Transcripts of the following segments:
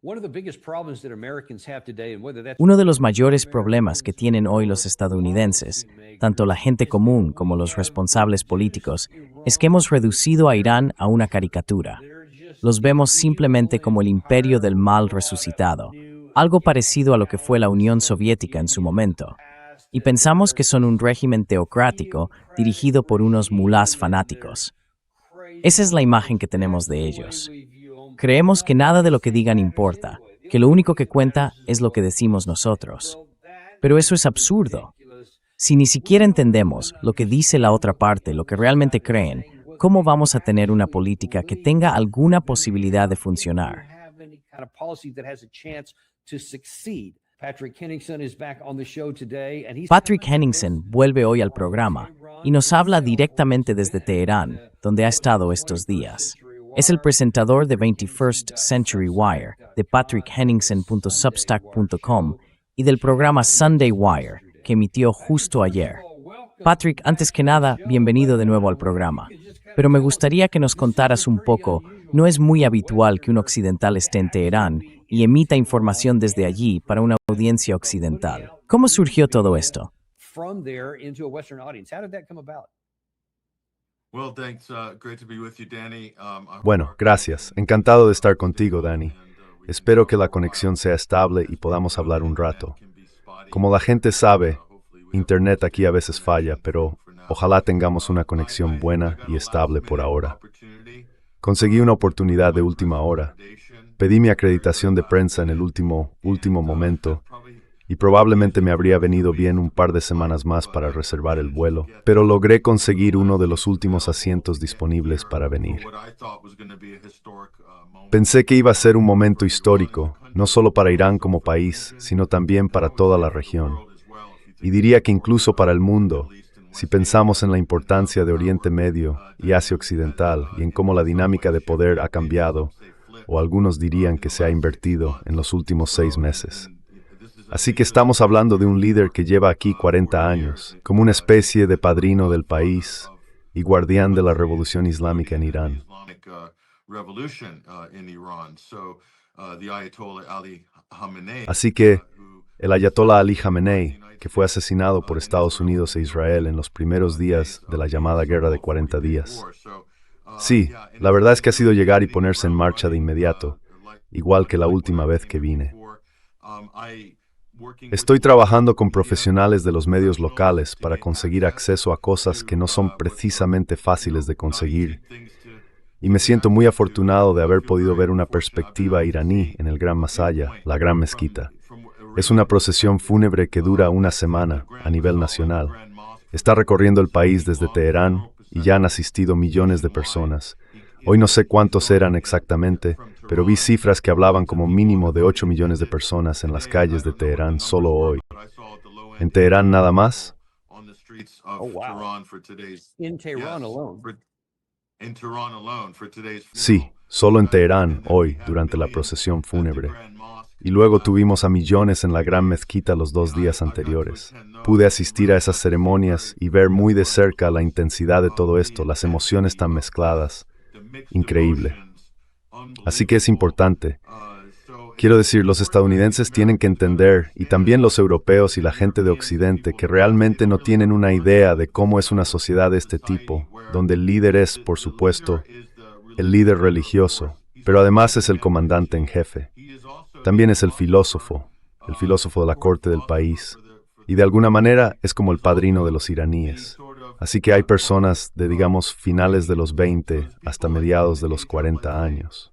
Uno de los mayores problemas que tienen hoy los estadounidenses, tanto la gente común como los responsables políticos, es que hemos reducido a Irán a una caricatura. Los vemos simplemente como el imperio del mal resucitado, algo parecido a lo que fue la Unión Soviética en su momento. Y pensamos que son un régimen teocrático dirigido por unos mulás fanáticos. Esa es la imagen que tenemos de ellos. Creemos que nada de lo que digan importa, que lo único que cuenta es lo que decimos nosotros. Pero eso es absurdo. Si ni siquiera entendemos lo que dice la otra parte, lo que realmente creen, ¿cómo vamos a tener una política que tenga alguna posibilidad de funcionar? Patrick Henningsen vuelve hoy al programa y nos habla directamente desde Teherán, donde ha estado estos días. Es el presentador de 21st Century Wire, de patrickhenningsen.substack.com y del programa Sunday Wire, que emitió justo ayer. Patrick, antes que nada, bienvenido de nuevo al programa. Pero me gustaría que nos contaras un poco, no es muy habitual que un occidental esté en Teherán y emita información desde allí para una audiencia occidental. ¿Cómo surgió todo esto? Bueno, gracias. Encantado de estar contigo, Danny. Espero que la conexión sea estable y podamos hablar un rato. Como la gente sabe, Internet aquí a veces falla, pero ojalá tengamos una conexión buena y estable por ahora. Conseguí una oportunidad de última hora. Pedí mi acreditación de prensa en el último momento y probablemente me habría venido bien un par de semanas más para reservar el vuelo, pero logré conseguir uno de los últimos asientos disponibles para venir. Pensé que iba a ser un momento histórico, no solo para Irán como país, sino también para toda la región. Y diría que incluso para el mundo, si pensamos en la importancia de Oriente Medio y Asia Occidental y en cómo la dinámica de poder ha cambiado, o algunos dirían que se ha invertido en los últimos 6 meses. Así que estamos hablando de un líder que lleva aquí 40 años, como una especie de padrino del país y guardián de la revolución islámica en Irán. Así que el Ayatollah Ali Jamenei, que fue asesinado por Estados Unidos e Israel en los primeros días de la llamada Guerra de 40 días. Sí, la verdad es que ha sido llegar y ponerse en marcha de inmediato, igual que la última vez que vine. Estoy trabajando con profesionales de los medios locales para conseguir acceso a cosas que no son precisamente fáciles de conseguir, y me siento muy afortunado de haber podido ver una perspectiva iraní en el Gran Masaya, la Gran Mezquita. Es una procesión fúnebre que dura una semana a nivel nacional. Está recorriendo el país desde Teherán y ya han asistido millones de personas. Hoy no sé cuántos eran exactamente, pero vi cifras que hablaban como mínimo de 8 millones de personas en las calles de Teherán solo hoy. ¿En Teherán nada más? Sí, solo en Teherán hoy, durante la procesión fúnebre. Y luego tuvimos a millones en la Gran Mezquita los 2 días anteriores. Pude asistir a esas ceremonias y ver muy de cerca la intensidad de todo esto, las emociones tan mezcladas. Increíble. Así que es importante. Quiero decir, los estadounidenses tienen que entender, y también los europeos y la gente de Occidente, que realmente no tienen una idea de cómo es una sociedad de este tipo, donde el líder es, por supuesto, el líder religioso, pero además es el comandante en jefe. También es el filósofo de la corte del país, y de alguna manera es como el padrino de los iraníes. Así que hay personas de, digamos, finales de los 20 hasta mediados de los 40 años.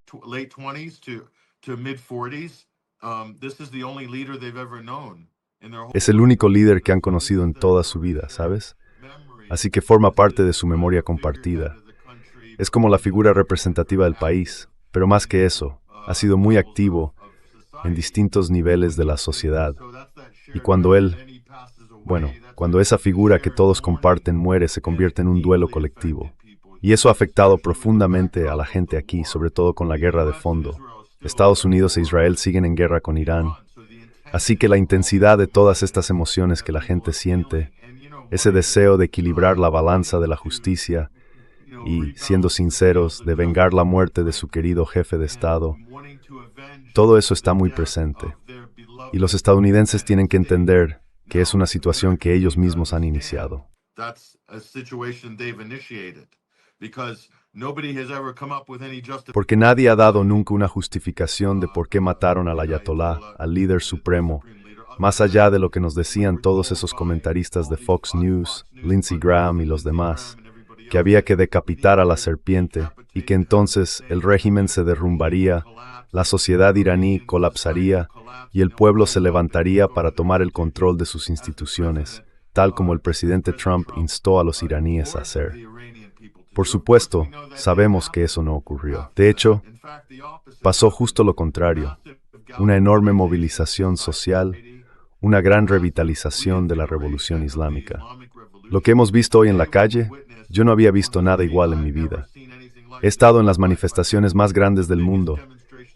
Es el único líder que han conocido en toda su vida, ¿sabes? Así que forma parte de su memoria compartida. Es como la figura representativa del país, pero más que eso, ha sido muy activo en distintos niveles de la sociedad. Y cuando cuando esa figura que todos comparten muere, se convierte en un duelo colectivo. Y eso ha afectado profundamente a la gente aquí, sobre todo con la guerra de fondo. Estados Unidos e Israel siguen en guerra con Irán. Así que la intensidad de todas estas emociones que la gente siente, ese deseo de equilibrar la balanza de la justicia y, siendo sinceros, de vengar la muerte de su querido jefe de Estado. Todo eso está muy presente. Y los estadounidenses tienen que entender que es una situación que ellos mismos han iniciado. Porque nadie ha dado nunca una justificación de por qué mataron al ayatolá, al líder supremo, más allá de lo que nos decían todos esos comentaristas de Fox News, Lindsey Graham y los demás, que había que decapitar a la serpiente y que entonces el régimen se derrumbaría, la sociedad iraní colapsaría y el pueblo se levantaría para tomar el control de sus instituciones, tal como el presidente Trump instó a los iraníes a hacer. Por supuesto, sabemos que eso no ocurrió. De hecho, pasó justo lo contrario. Una enorme movilización social, una gran revitalización de la revolución islámica. Lo que hemos visto hoy en la calle, yo no había visto nada igual en mi vida. He estado en las manifestaciones más grandes del mundo.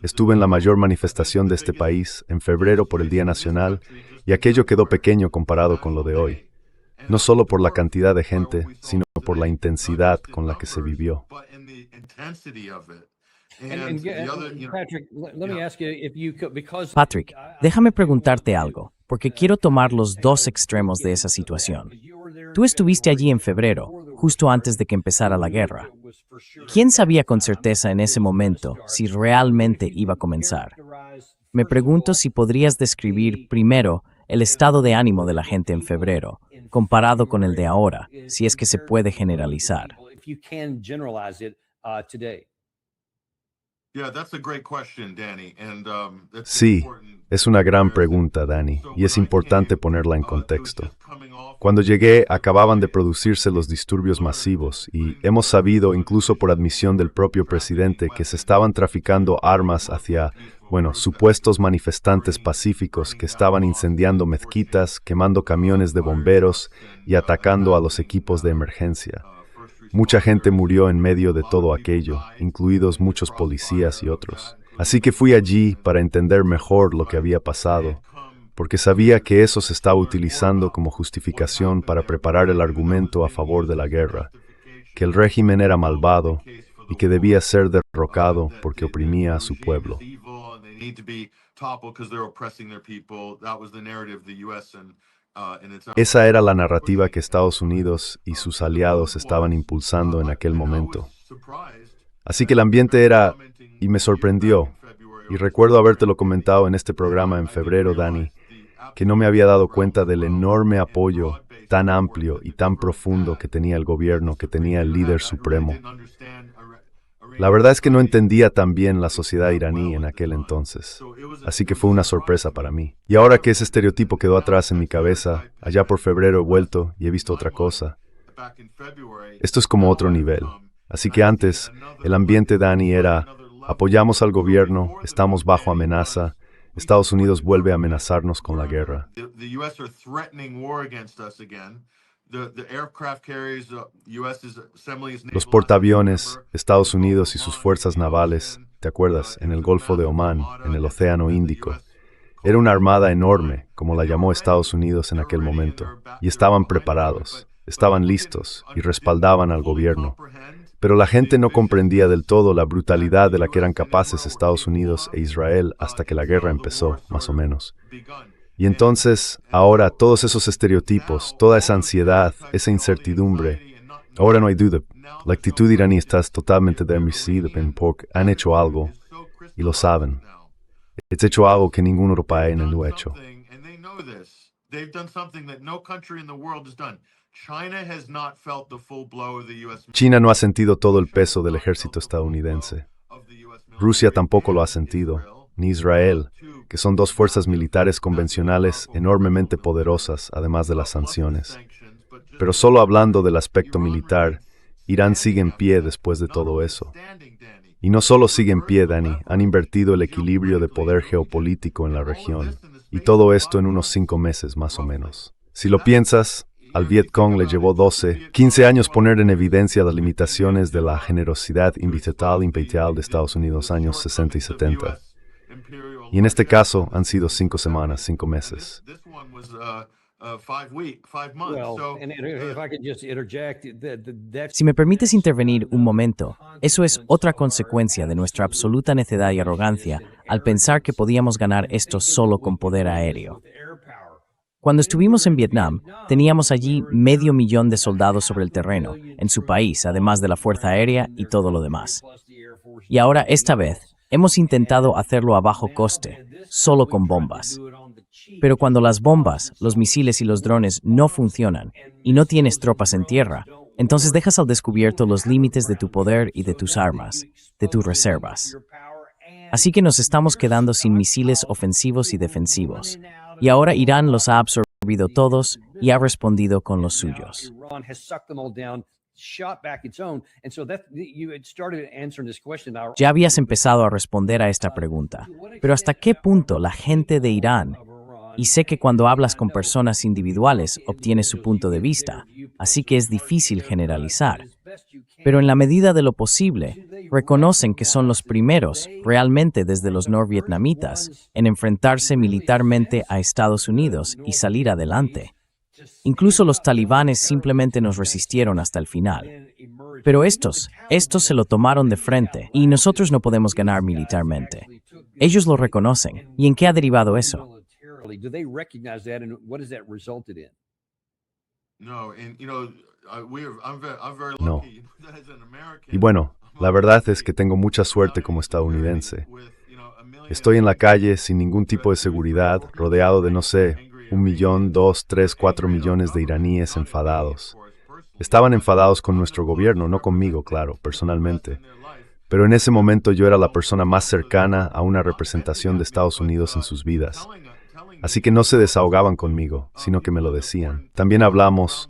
Estuve en la mayor manifestación de este país, en febrero por el Día Nacional, y aquello quedó pequeño comparado con lo de hoy. No solo por la cantidad de gente, sino por la intensidad con la que se vivió. Patrick, déjame preguntarte algo, porque quiero tomar los dos extremos de esa situación. Tú estuviste allí en febrero, justo antes de que empezara la guerra. ¿Quién sabía con certeza en ese momento si realmente iba a comenzar? Me pregunto si podrías describir primero el estado de ánimo de la gente en febrero, comparado con el de ahora, si es que se puede generalizar. Sí, es una gran pregunta, Danny, y es importante ponerla en contexto. Cuando llegué, acababan de producirse los disturbios masivos y hemos sabido, incluso por admisión del propio presidente, que se estaban traficando armas hacia, supuestos manifestantes pacíficos que estaban incendiando mezquitas, quemando camiones de bomberos y atacando a los equipos de emergencia. Mucha gente murió en medio de todo aquello, incluidos muchos policías y otros. Así que fui allí para entender mejor lo que había pasado, porque sabía que eso se estaba utilizando como justificación para preparar el argumento a favor de la guerra, que el régimen era malvado y que debía ser derrocado porque oprimía a su pueblo. Esa era la narrativa que Estados Unidos y sus aliados estaban impulsando en aquel momento. Así que el ambiente era, y me sorprendió, y recuerdo habértelo comentado en este programa en febrero, Danny, que no me había dado cuenta del enorme apoyo tan amplio y tan profundo que tenía el gobierno, que tenía el líder supremo. La verdad es que no entendía tan bien la sociedad iraní en aquel entonces, así que fue una sorpresa para mí. Y ahora que ese estereotipo quedó atrás en mi cabeza, allá por febrero he vuelto y he visto otra cosa. Esto es como otro nivel. Así que antes, el ambiente, Danny, era: apoyamos al gobierno, estamos bajo amenaza, Estados Unidos vuelve a amenazarnos con la guerra. Los portaaviones, Estados Unidos y sus fuerzas navales, ¿te acuerdas? En el Golfo de Omán, en el Océano Índico. Era una armada enorme, como la llamó Estados Unidos en aquel momento, y estaban preparados, estaban listos y respaldaban al gobierno. Pero la gente no comprendía del todo la brutalidad de la que eran capaces Estados Unidos e Israel hasta que la guerra empezó, más o menos. Y entonces, ahora, todos esos estereotipos, toda esa ansiedad, esa incertidumbre, ahora no hay duda. La actitud iraní está totalmente adormecida porque han hecho algo, y lo saben. Han hecho algo que ningún europeo no ha hecho. China no ha sentido todo el peso del ejército estadounidense. Rusia tampoco lo ha sentido, ni Israel, que son dos fuerzas militares convencionales enormemente poderosas, además de las sanciones. Pero solo hablando del aspecto militar, Irán sigue en pie después de todo eso. Y no solo sigue en pie, Danny, han invertido el equilibrio de poder geopolítico en la región. Y todo esto en unos 5 meses, más o menos. Si lo piensas, al Vietcong le llevó 15 años poner en evidencia las limitaciones de la generosidad imperial de Estados Unidos años 60 y 70. Y en este caso han sido 5 semanas, 5 meses. Si me permites intervenir un momento, eso es otra consecuencia de nuestra absoluta necedad y arrogancia al pensar que podíamos ganar esto solo con poder aéreo. Cuando estuvimos en Vietnam, teníamos allí 500,000 de soldados sobre el terreno, en su país, además de la Fuerza Aérea y todo lo demás. Y ahora, esta vez, hemos intentado hacerlo a bajo coste, solo con bombas. Pero cuando las bombas, los misiles y los drones no funcionan y no tienes tropas en tierra, entonces dejas al descubierto los límites de tu poder y de tus armas, de tus reservas. Así que nos estamos quedando sin misiles ofensivos y defensivos. Y ahora Irán los ha absorbido todos y ha respondido con los suyos. Ya habías empezado a responder a esta pregunta, pero ¿hasta qué punto la gente de Irán? Y sé que cuando hablas con personas individuales obtienes su punto de vista, así que es difícil generalizar. Pero en la medida de lo posible, reconocen que son los primeros, realmente desde los norvietnamitas, en enfrentarse militarmente a Estados Unidos y salir adelante. Incluso los talibanes simplemente nos resistieron hasta el final. Pero estos se lo tomaron de frente y nosotros no podemos ganar militarmente. Ellos lo reconocen. ¿Y en qué ha derivado eso? No. Y bueno, la verdad es que tengo mucha suerte como estadounidense. Estoy en la calle sin ningún tipo de seguridad, rodeado de, no sé, 1,000,000, 2, 3, 4 millones de iraníes enfadados. Estaban enfadados con nuestro gobierno, no conmigo, claro, personalmente. Pero en ese momento yo era la persona más cercana a una representación de Estados Unidos en sus vidas. Así que no se desahogaban conmigo, sino que me lo decían. También hablamos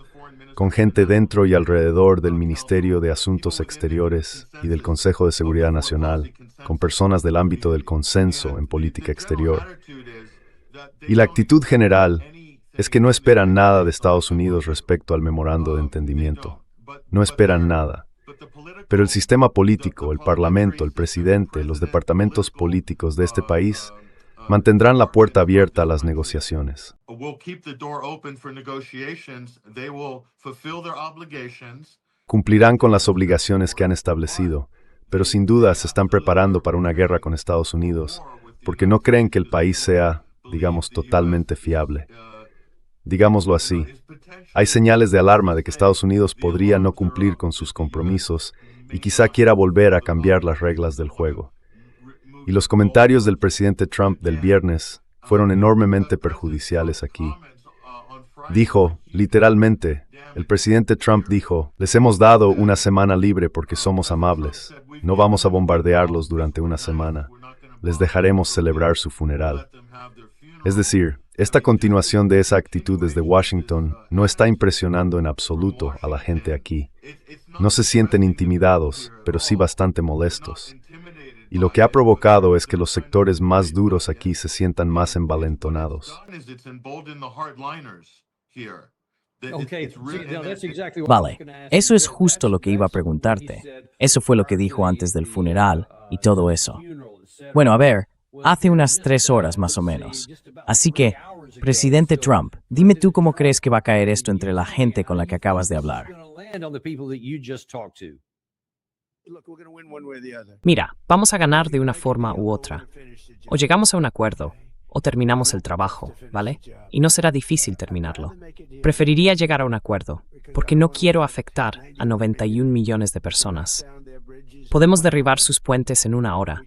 con gente dentro y alrededor del Ministerio de Asuntos Exteriores y del Consejo de Seguridad Nacional, con personas del ámbito del consenso en política exterior. Y la actitud general es que no esperan nada de Estados Unidos respecto al memorando de entendimiento. No esperan nada. Pero el sistema político, el parlamento, el presidente, los departamentos políticos de este país mantendrán la puerta abierta a las negociaciones. Cumplirán con las obligaciones que han establecido, pero sin duda se están preparando para una guerra con Estados Unidos, porque no creen que el país sea, digamos, totalmente fiable. Digámoslo así, hay señales de alarma de que Estados Unidos podría no cumplir con sus compromisos y quizá quiera volver a cambiar las reglas del juego. Y los comentarios del presidente Trump del viernes fueron enormemente perjudiciales aquí. Dijo, literalmente, el presidente Trump dijo, les hemos dado una semana libre porque somos amables. No vamos a bombardearlos durante una semana. Les dejaremos celebrar su funeral. Es decir, esta continuación de esa actitud desde Washington no está impresionando en absoluto a la gente aquí. No se sienten intimidados, pero sí bastante molestos. Y lo que ha provocado es que los sectores más duros aquí se sientan más envalentonados. Vale, eso es justo lo que iba a preguntarte. Eso fue lo que dijo antes del funeral y todo eso. Bueno, a ver, hace unas 3 horas más o menos. Así que, presidente Trump, dime tú cómo crees que va a caer esto entre la gente con la que acabas de hablar. Mira, vamos a ganar de una forma u otra. O llegamos a un acuerdo, o terminamos el trabajo, ¿vale? Y no será difícil terminarlo. Preferiría llegar a un acuerdo, porque no quiero afectar a 91 millones de personas. Podemos derribar sus puentes en 1 hora.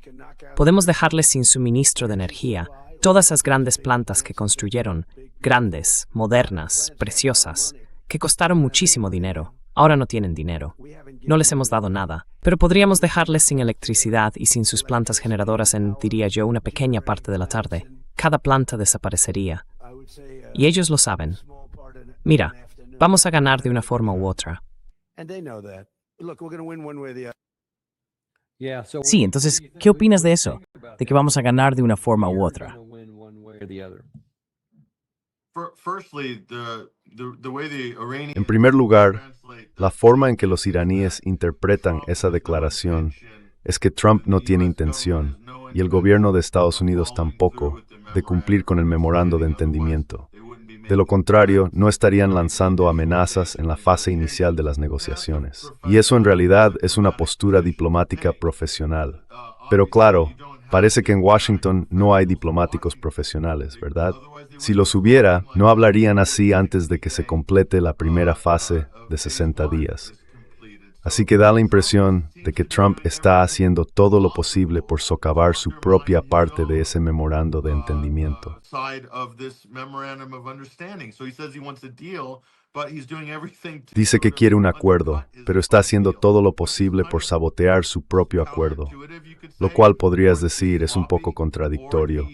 Podemos dejarles sin suministro de energía. Todas esas grandes plantas que construyeron, grandes, modernas, preciosas, que costaron muchísimo dinero, ahora no tienen dinero. No les hemos dado nada, pero podríamos dejarles sin electricidad y sin sus plantas generadoras en, diría yo, una pequeña parte de la tarde. Cada planta desaparecería. Y ellos lo saben. Mira, vamos a ganar de una forma u otra. Sí, entonces, ¿qué opinas de eso? De que vamos a ganar de una forma u otra. En primer lugar, la forma en que los iraníes interpretan esa declaración es que Trump no tiene intención, y el gobierno de Estados Unidos tampoco, de cumplir con el memorando de entendimiento. De lo contrario, no estarían lanzando amenazas en la fase inicial de las negociaciones. Y eso en realidad es una postura diplomática profesional. Pero claro, parece que en Washington no hay diplomáticos profesionales, ¿verdad? Si los hubiera, no hablarían así antes de que se complete la primera fase de 60 días. Así que da la impresión de que Trump está haciendo todo lo posible por socavar su propia parte de ese memorando de entendimiento. Dice que quiere un acuerdo, pero está haciendo todo lo posible por sabotear su propio acuerdo, lo cual podrías decir es un poco contradictorio,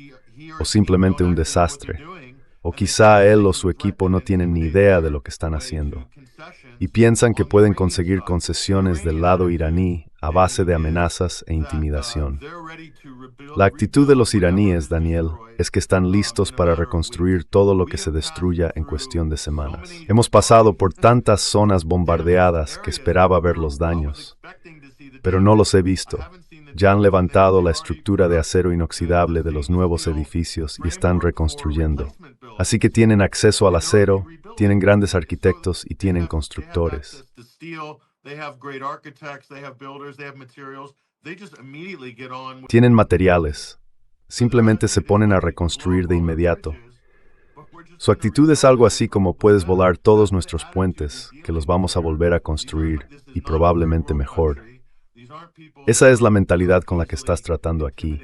o simplemente un desastre, o quizá él o su equipo no tienen ni idea de lo que están haciendo, y piensan que pueden conseguir concesiones del lado iraní a base de amenazas e intimidación. La actitud de los iraníes, Daniel, es que están listos para reconstruir todo lo que se destruya en cuestión de semanas. Hemos pasado por tantas zonas bombardeadas que esperaba ver los daños, pero no los he visto. Ya han levantado la estructura de acero inoxidable de los nuevos edificios y están reconstruyendo. Así que tienen acceso al acero, tienen grandes arquitectos y tienen constructores. Tienen materiales. Simplemente se ponen a reconstruir de inmediato. Su actitud es algo así como puedes volar todos nuestros puentes, que los vamos a volver a construir, y probablemente mejor. Esa es la mentalidad con la que estás tratando aquí.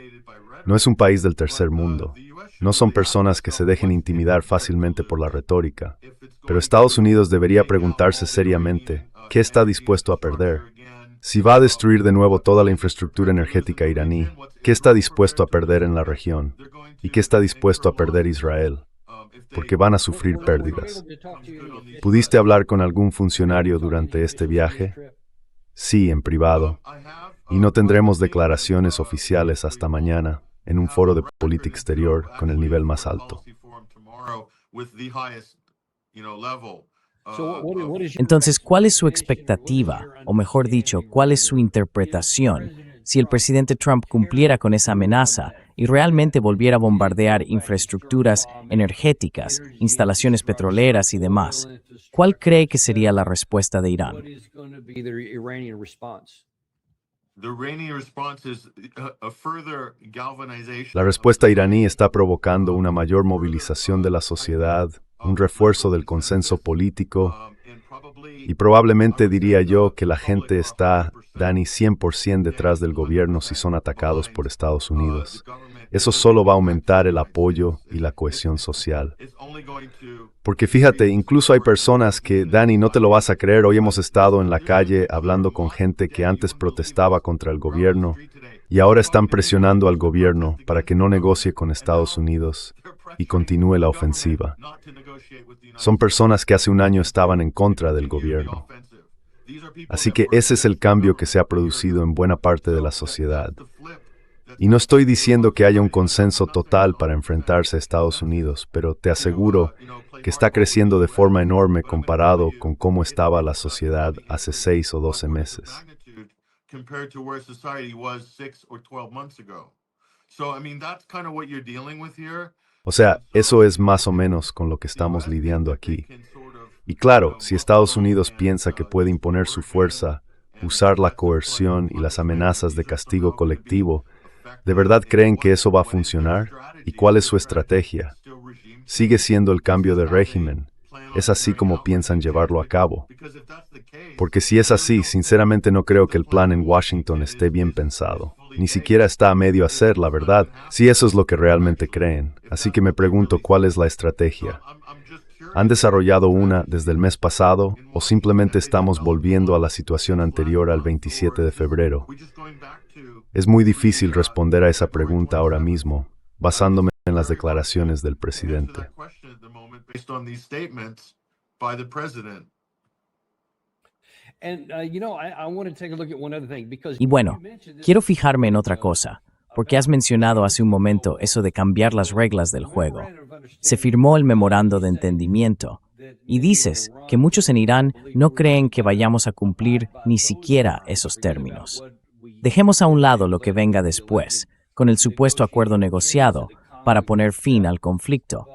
No es un país del tercer mundo. No son personas que se dejen intimidar fácilmente por la retórica. Pero Estados Unidos debería preguntarse seriamente, ¿qué está dispuesto a perder? Si va a destruir de nuevo toda la infraestructura energética iraní, ¿qué está dispuesto a perder en la región? ¿Y qué está dispuesto a perder Israel? Porque van a sufrir pérdidas. ¿Pudiste hablar con algún funcionario durante este viaje? Sí, en privado. Y no tendremos declaraciones oficiales hasta mañana, en un foro de política exterior con el nivel más alto. Entonces, ¿cuál es su expectativa? O mejor dicho, ¿cuál es su interpretación? Si el presidente Trump cumpliera con esa amenaza y realmente volviera a bombardear infraestructuras energéticas, instalaciones petroleras y demás, ¿cuál cree que sería la respuesta de Irán? La respuesta iraní está provocando una mayor movilización de la sociedad, un refuerzo del consenso político, y probablemente diría yo que la gente está, Dani, 100% detrás del gobierno si son atacados por Estados Unidos. Eso solo va a aumentar el apoyo y la cohesión social. Porque fíjate, incluso hay personas que, Dani, no te lo vas a creer, hoy hemos estado en la calle hablando con gente que antes protestaba contra el gobierno y ahora están presionando al gobierno para que no negocie con Estados Unidos y continúe la ofensiva. Son personas que hace un año estaban en contra del gobierno. Así que ese es el cambio que se ha producido en buena parte de la sociedad. Y no estoy diciendo que haya un consenso total para enfrentarse a Estados Unidos, pero te aseguro que está creciendo de forma enorme comparado con cómo estaba la sociedad hace 6 o 12 meses. O sea, eso es más o menos con lo que estamos lidiando aquí. Y claro, si Estados Unidos piensa que puede imponer su fuerza, usar la coerción y las amenazas de castigo colectivo, ¿de verdad creen que eso va a funcionar? ¿Y cuál es su estrategia? Sigue siendo el cambio de régimen. ¿Es así como piensan llevarlo a cabo? Porque si es así, sinceramente no creo que el plan en Washington esté bien pensado. Ni siquiera está a medio hacer, la verdad, si eso es lo que realmente creen. Así que me pregunto cuál es la estrategia. ¿Han desarrollado una desde el mes pasado o simplemente estamos volviendo a la situación anterior al 27 de febrero? Es muy difícil responder a esa pregunta ahora mismo, basándome en las declaraciones del presidente. Y bueno, quiero fijarme en otra cosa, porque has mencionado hace un momento eso de cambiar las reglas del juego. Se firmó el memorando de entendimiento, y dices que muchos en Irán no creen que vayamos a cumplir ni siquiera esos términos. Dejemos a un lado lo que venga después, con el supuesto acuerdo negociado para poner fin al conflicto.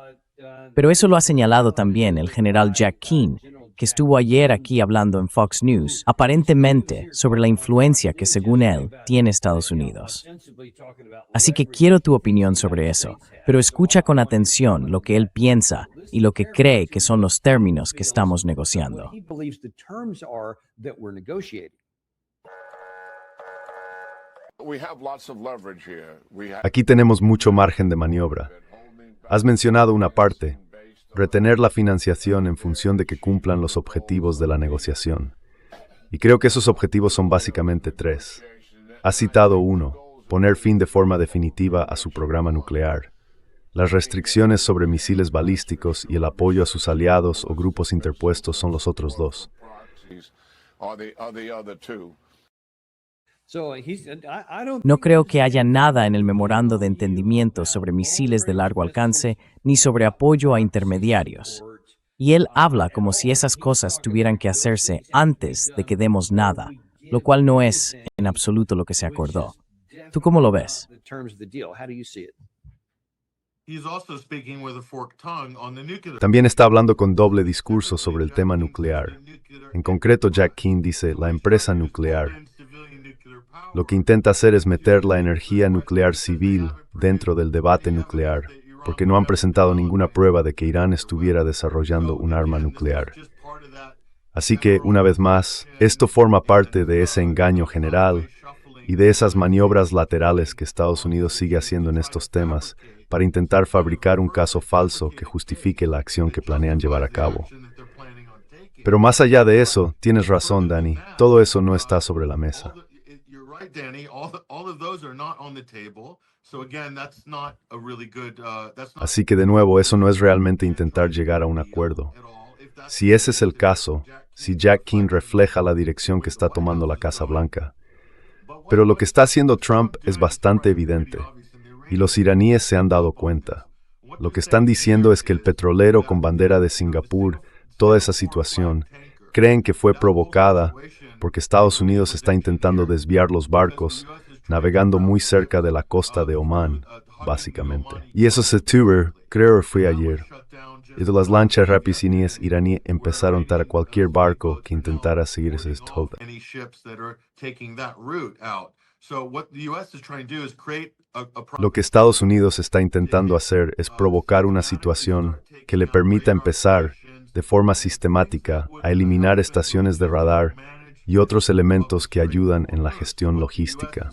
Pero eso lo ha señalado también el general Jack Keane, que estuvo ayer aquí hablando en Fox News, aparentemente sobre la influencia que, según él, tiene Estados Unidos. Así que quiero tu opinión sobre eso, pero escucha con atención lo que él piensa y lo que cree que son los términos que estamos negociando. Aquí tenemos mucho margen de maniobra. Has mencionado una parte, retener la financiación en función de que cumplan los objetivos de la negociación. Y creo que esos objetivos son básicamente tres. Has citado uno, poner fin de forma definitiva a su programa nuclear. Las restricciones sobre misiles balísticos y el apoyo a sus aliados o grupos interpuestos son los otros dos. No creo que haya nada en el memorando de entendimiento sobre misiles de largo alcance ni sobre apoyo a intermediarios. Y él habla como si esas cosas tuvieran que hacerse antes de que demos nada, lo cual no es en absoluto lo que se acordó. ¿Tú cómo lo ves? También está hablando con doble discurso sobre el tema nuclear. En concreto, Jack Keane dice la empresa nuclear. Lo que intenta hacer es meter la energía nuclear civil dentro del debate nuclear, porque no han presentado ninguna prueba de que Irán estuviera desarrollando un arma nuclear. Así que, una vez más, esto forma parte de ese engaño general y de esas maniobras laterales que Estados Unidos sigue haciendo en estos temas para intentar fabricar un caso falso que justifique la acción que planean llevar a cabo. Pero más allá de eso, tienes razón, Danny, todo eso no está sobre la mesa. Así que de nuevo, eso no es realmente intentar llegar a un acuerdo. Si ese es el caso, si Jack Keane refleja la dirección que está tomando la Casa Blanca. Pero lo que está haciendo Trump es bastante evidente, y los iraníes se han dado cuenta. Lo que están diciendo es que el petrolero con bandera de Singapur, toda esa situación, creen que fue provocada porque Estados Unidos está intentando desviar los barcos, navegando muy cerca de la costa de Omán, básicamente. Y eso se tuvo, creo que fue ayer. Y de las lanchas rapiciníes iraníes empezaron a cualquier barco que intentara seguir ese toda. Lo que Estados Unidos está intentando hacer es provocar una situación que le permita empezar, de forma sistemática, a eliminar estaciones de radar y otros elementos que ayudan en la gestión logística.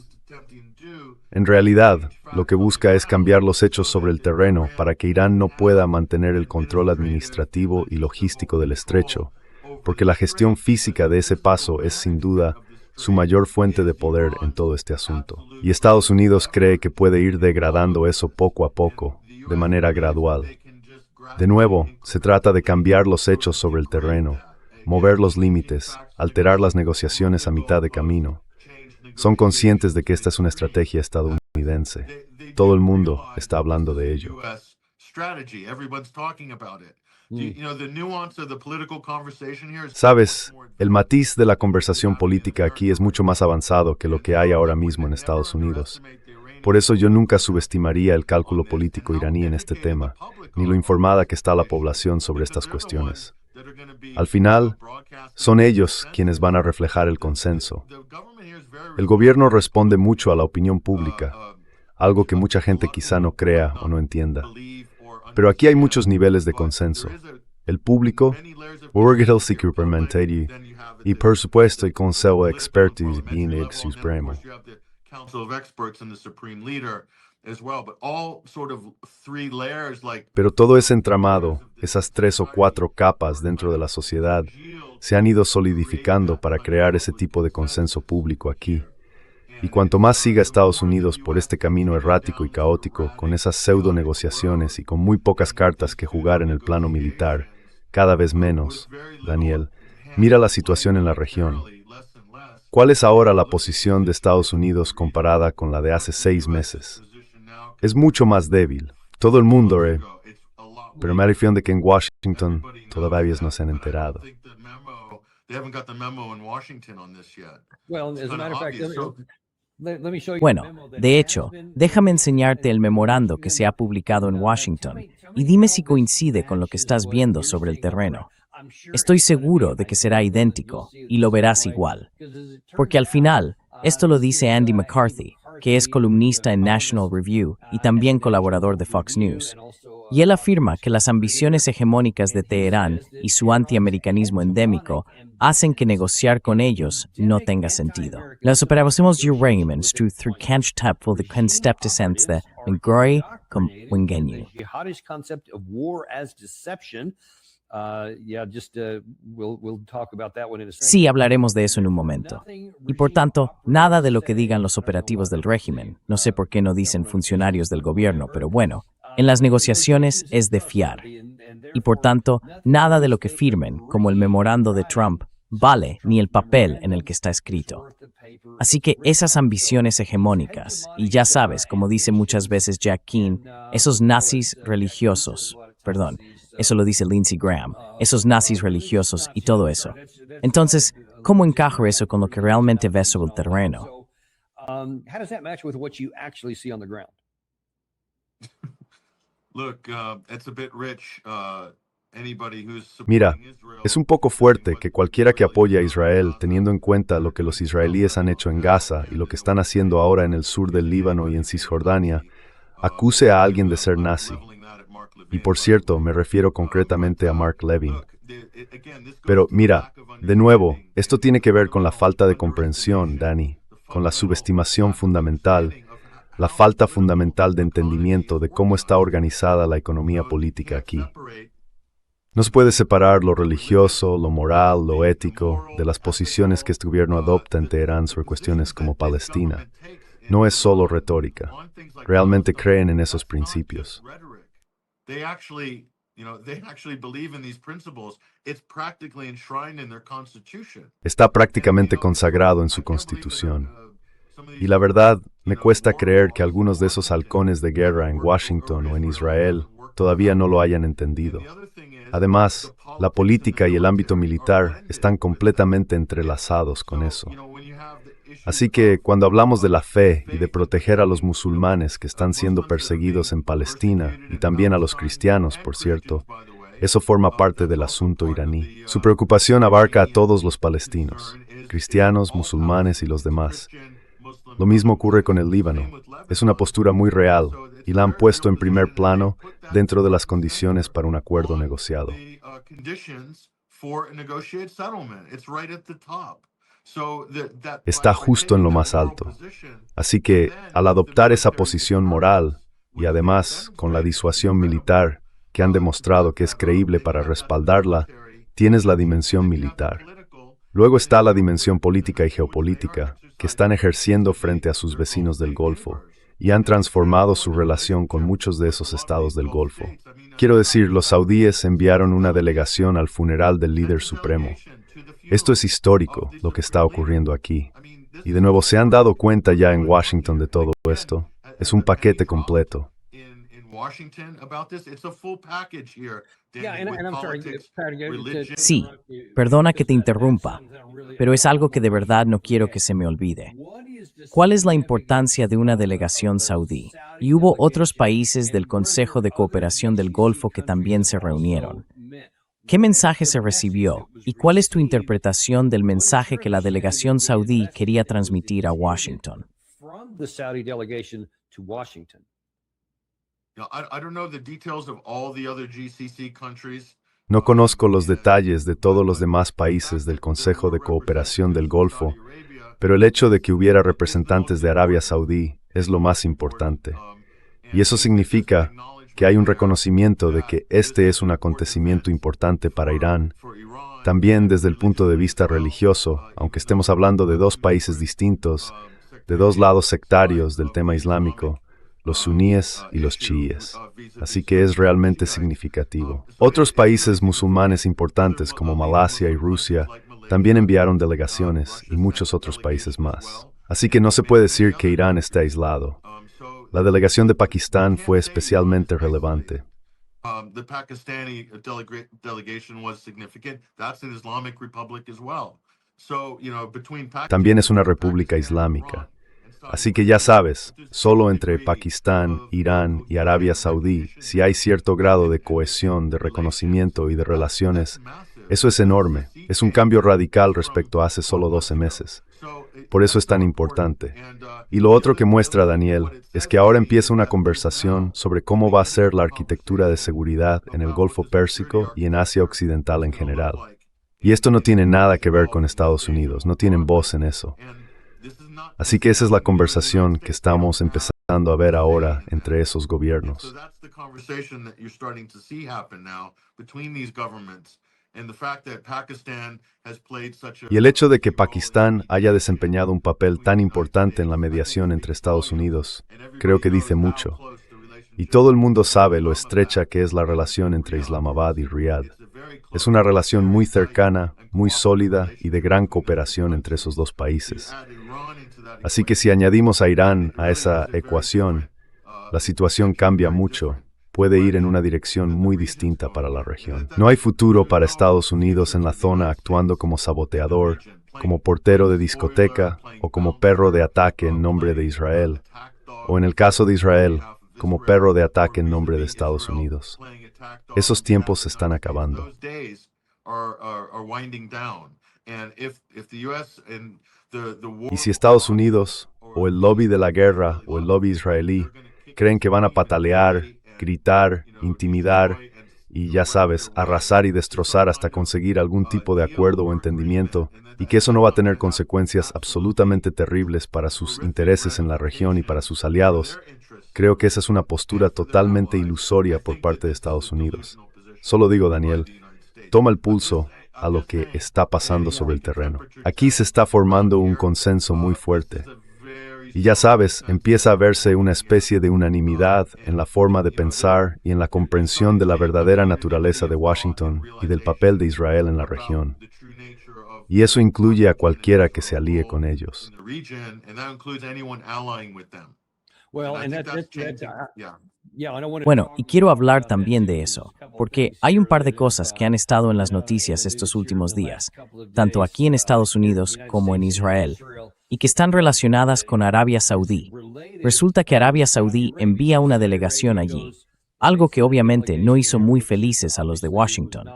En realidad, lo que busca es cambiar los hechos sobre el terreno para que Irán no pueda mantener el control administrativo y logístico del estrecho, porque la gestión física de ese paso es sin duda su mayor fuente de poder en todo este asunto. Y Estados Unidos cree que puede ir degradando eso poco a poco, de manera gradual. De nuevo, se trata de cambiar los hechos sobre el terreno, mover los límites, alterar las negociaciones a mitad de camino. Son conscientes de que esta es una estrategia estadounidense. Todo el mundo está hablando de ello. Sabes, el matiz de la conversación política aquí es mucho más avanzado que lo que hay ahora mismo en Estados Unidos. Por eso yo nunca subestimaría el cálculo político iraní en este tema, ni lo informada que está la población sobre estas cuestiones. Al final, son ellos quienes van a reflejar el consenso. El gobierno responde mucho a la opinión pública, algo que mucha gente quizá no crea o no entienda. Pero aquí hay muchos niveles de consenso. El público, órgano parlamentario y por supuesto el Consejo de Expertos bien el Supremo. Pero todo ese entramado, esas 3 o 4 capas dentro de la sociedad, se han ido solidificando para crear ese tipo de consenso público aquí. Y cuanto más siga Estados Unidos por este camino errático y caótico, con esas pseudo negociaciones y con muy pocas cartas que jugar en el plano militar, cada vez menos, Daniel, mira la situación en la región. ¿Cuál es ahora la posición de Estados Unidos comparada con la de hace 6 meses? Es mucho más débil. Todo el mundo, pero me refiero de que en Washington todavía no se han enterado. Bueno, de hecho, déjame enseñarte el memorando que se ha publicado en Washington y dime si coincide con lo que estás viendo sobre el terreno. Estoy seguro de que será idéntico y lo verás igual. Porque al final, esto lo dice Andy McCarthy, que es columnista en National Review y también colaborador de Fox News. Y él afirma que las ambiciones hegemónicas de Teherán y su antiamericanismo endémico hacen que negociar con ellos no tenga sentido. Las operaciones de Raymond through canch tapful de consteptescents de Ngory con Wingenyu. Sí, hablaremos de eso en un momento. Y por tanto, nada de lo que digan los operativos del régimen. No sé por qué no dicen funcionarios del gobierno, pero bueno, en las negociaciones es de fiar. Y por tanto, nada de lo que firmen, como el memorando de Trump, vale ni el papel en el que está escrito. Así que esas ambiciones hegemónicas, y ya sabes, como dice muchas veces Jack Keane, esos nazis religiosos, eso lo dice Lindsey Graham, esos nazis religiosos y todo eso. Entonces, ¿cómo encaja eso con lo que realmente ves sobre el terreno? Mira, es un poco fuerte que cualquiera que apoye a Israel, teniendo en cuenta lo que los israelíes han hecho en Gaza y lo que están haciendo ahora en el sur del Líbano y en Cisjordania, acuse a alguien de ser nazi. Y por cierto, me refiero concretamente a Mark Levin. Pero mira, de nuevo, esto tiene que ver con la falta de comprensión, Danny, con la subestimación fundamental, la falta fundamental de entendimiento de cómo está organizada la economía política aquí. No se puede separar lo religioso, lo moral, lo ético, de las posiciones que este gobierno adopta en Teherán sobre cuestiones como Palestina. No es solo retórica. Realmente creen en esos principios. Está prácticamente consagrado en su constitución. Y la verdad, me cuesta creer que algunos de esos halcones de guerra en Washington o en Israel todavía no lo hayan entendido. Además, la política y el ámbito militar están completamente entrelazados con eso. Así que cuando hablamos de la fe y de proteger a los musulmanes que están siendo perseguidos en Palestina, y también a los cristianos, por cierto, eso forma parte del asunto iraní. Su preocupación abarca a todos los palestinos, cristianos, musulmanes y los demás. Lo mismo ocurre con el Líbano. Es una postura muy real y la han puesto en primer plano dentro de las condiciones para un acuerdo negociado. Está justo en lo más alto. Así que, al adoptar esa posición moral, y además con la disuasión militar, que han demostrado que es creíble para respaldarla, tienes la dimensión militar. Luego está la dimensión política y geopolítica, que están ejerciendo frente a sus vecinos del Golfo, y han transformado su relación con muchos de esos estados del Golfo. Quiero decir, los saudíes enviaron una delegación al funeral del líder supremo. Esto es histórico, lo que está ocurriendo aquí. Y de nuevo, ¿se han dado cuenta ya en Washington de todo esto? Es un paquete completo. Sí, perdona que te interrumpa, pero es algo que de verdad no quiero que se me olvide. ¿Cuál es la importancia de una delegación saudí? Y hubo otros países del Consejo de Cooperación del Golfo que también se reunieron. ¿Qué mensaje se recibió? ¿Y cuál es tu interpretación del mensaje que la delegación saudí quería transmitir a Washington? No conozco los detalles de todos los demás países del Consejo de Cooperación del Golfo, pero el hecho de que hubiera representantes de Arabia Saudí es lo más importante. Y eso significa que hay un reconocimiento de que este es un acontecimiento importante para Irán, también desde el punto de vista religioso, aunque estemos hablando de dos países distintos, de dos lados sectarios del tema islámico, los suníes y los chiíes. Así que es realmente significativo. Otros países musulmanes importantes como Malasia y Rusia también enviaron delegaciones y muchos otros países más. Así que no se puede decir que Irán está aislado. La delegación de Pakistán fue especialmente relevante. También es una república islámica. Así que ya sabes, solo entre Pakistán, Irán y Arabia Saudí, si hay cierto grado de cohesión, de reconocimiento y de relaciones, eso es enorme. Es un cambio radical respecto a hace solo 12 meses. Por eso es tan importante. Y lo otro que muestra Daniel es que ahora empieza una conversación sobre cómo va a ser la arquitectura de seguridad en el Golfo Pérsico y en Asia Occidental en general. Y esto no tiene nada que ver con Estados Unidos, no tienen voz en eso. Así que esa es la conversación que estamos empezando a ver ahora entre esos gobiernos. Y el hecho de que Pakistán haya desempeñado un papel tan importante en la mediación entre Estados Unidos, creo que dice mucho. Y todo el mundo sabe lo estrecha que es la relación entre Islamabad y Riad. Es una relación muy cercana, muy sólida y de gran cooperación entre esos dos países. Así que si añadimos a Irán a esa ecuación, la situación cambia mucho. Puede ir en una dirección muy distinta para la región. No hay futuro para Estados Unidos en la zona actuando como saboteador, como portero de discoteca o como perro de ataque en nombre de Israel, o en el caso de Israel, como perro de ataque en nombre de Estados Unidos. Esos tiempos se están acabando. Y si Estados Unidos, o el lobby de la guerra, o el lobby israelí, creen que van a patalear, gritar, intimidar y, ya sabes, arrasar y destrozar hasta conseguir algún tipo de acuerdo o entendimiento, y que eso no va a tener consecuencias absolutamente terribles para sus intereses en la región y para sus aliados, creo que esa es una postura totalmente ilusoria por parte de Estados Unidos. Solo digo, Daniel, toma el pulso a lo que está pasando sobre el terreno. Aquí se está formando un consenso muy fuerte. Y ya sabes, empieza a verse una especie de unanimidad en la forma de pensar y en la comprensión de la verdadera naturaleza de Washington y del papel de Israel en la región. Y eso incluye a cualquiera que se alíe con ellos. Bueno, y quiero hablar también de eso, porque hay un par de cosas que han estado en las noticias estos últimos días, tanto aquí en Estados Unidos como en Israel, y que están relacionadas con Arabia Saudí. Resulta que Arabia Saudí envía una delegación allí, algo que obviamente no hizo muy felices a los de Washington.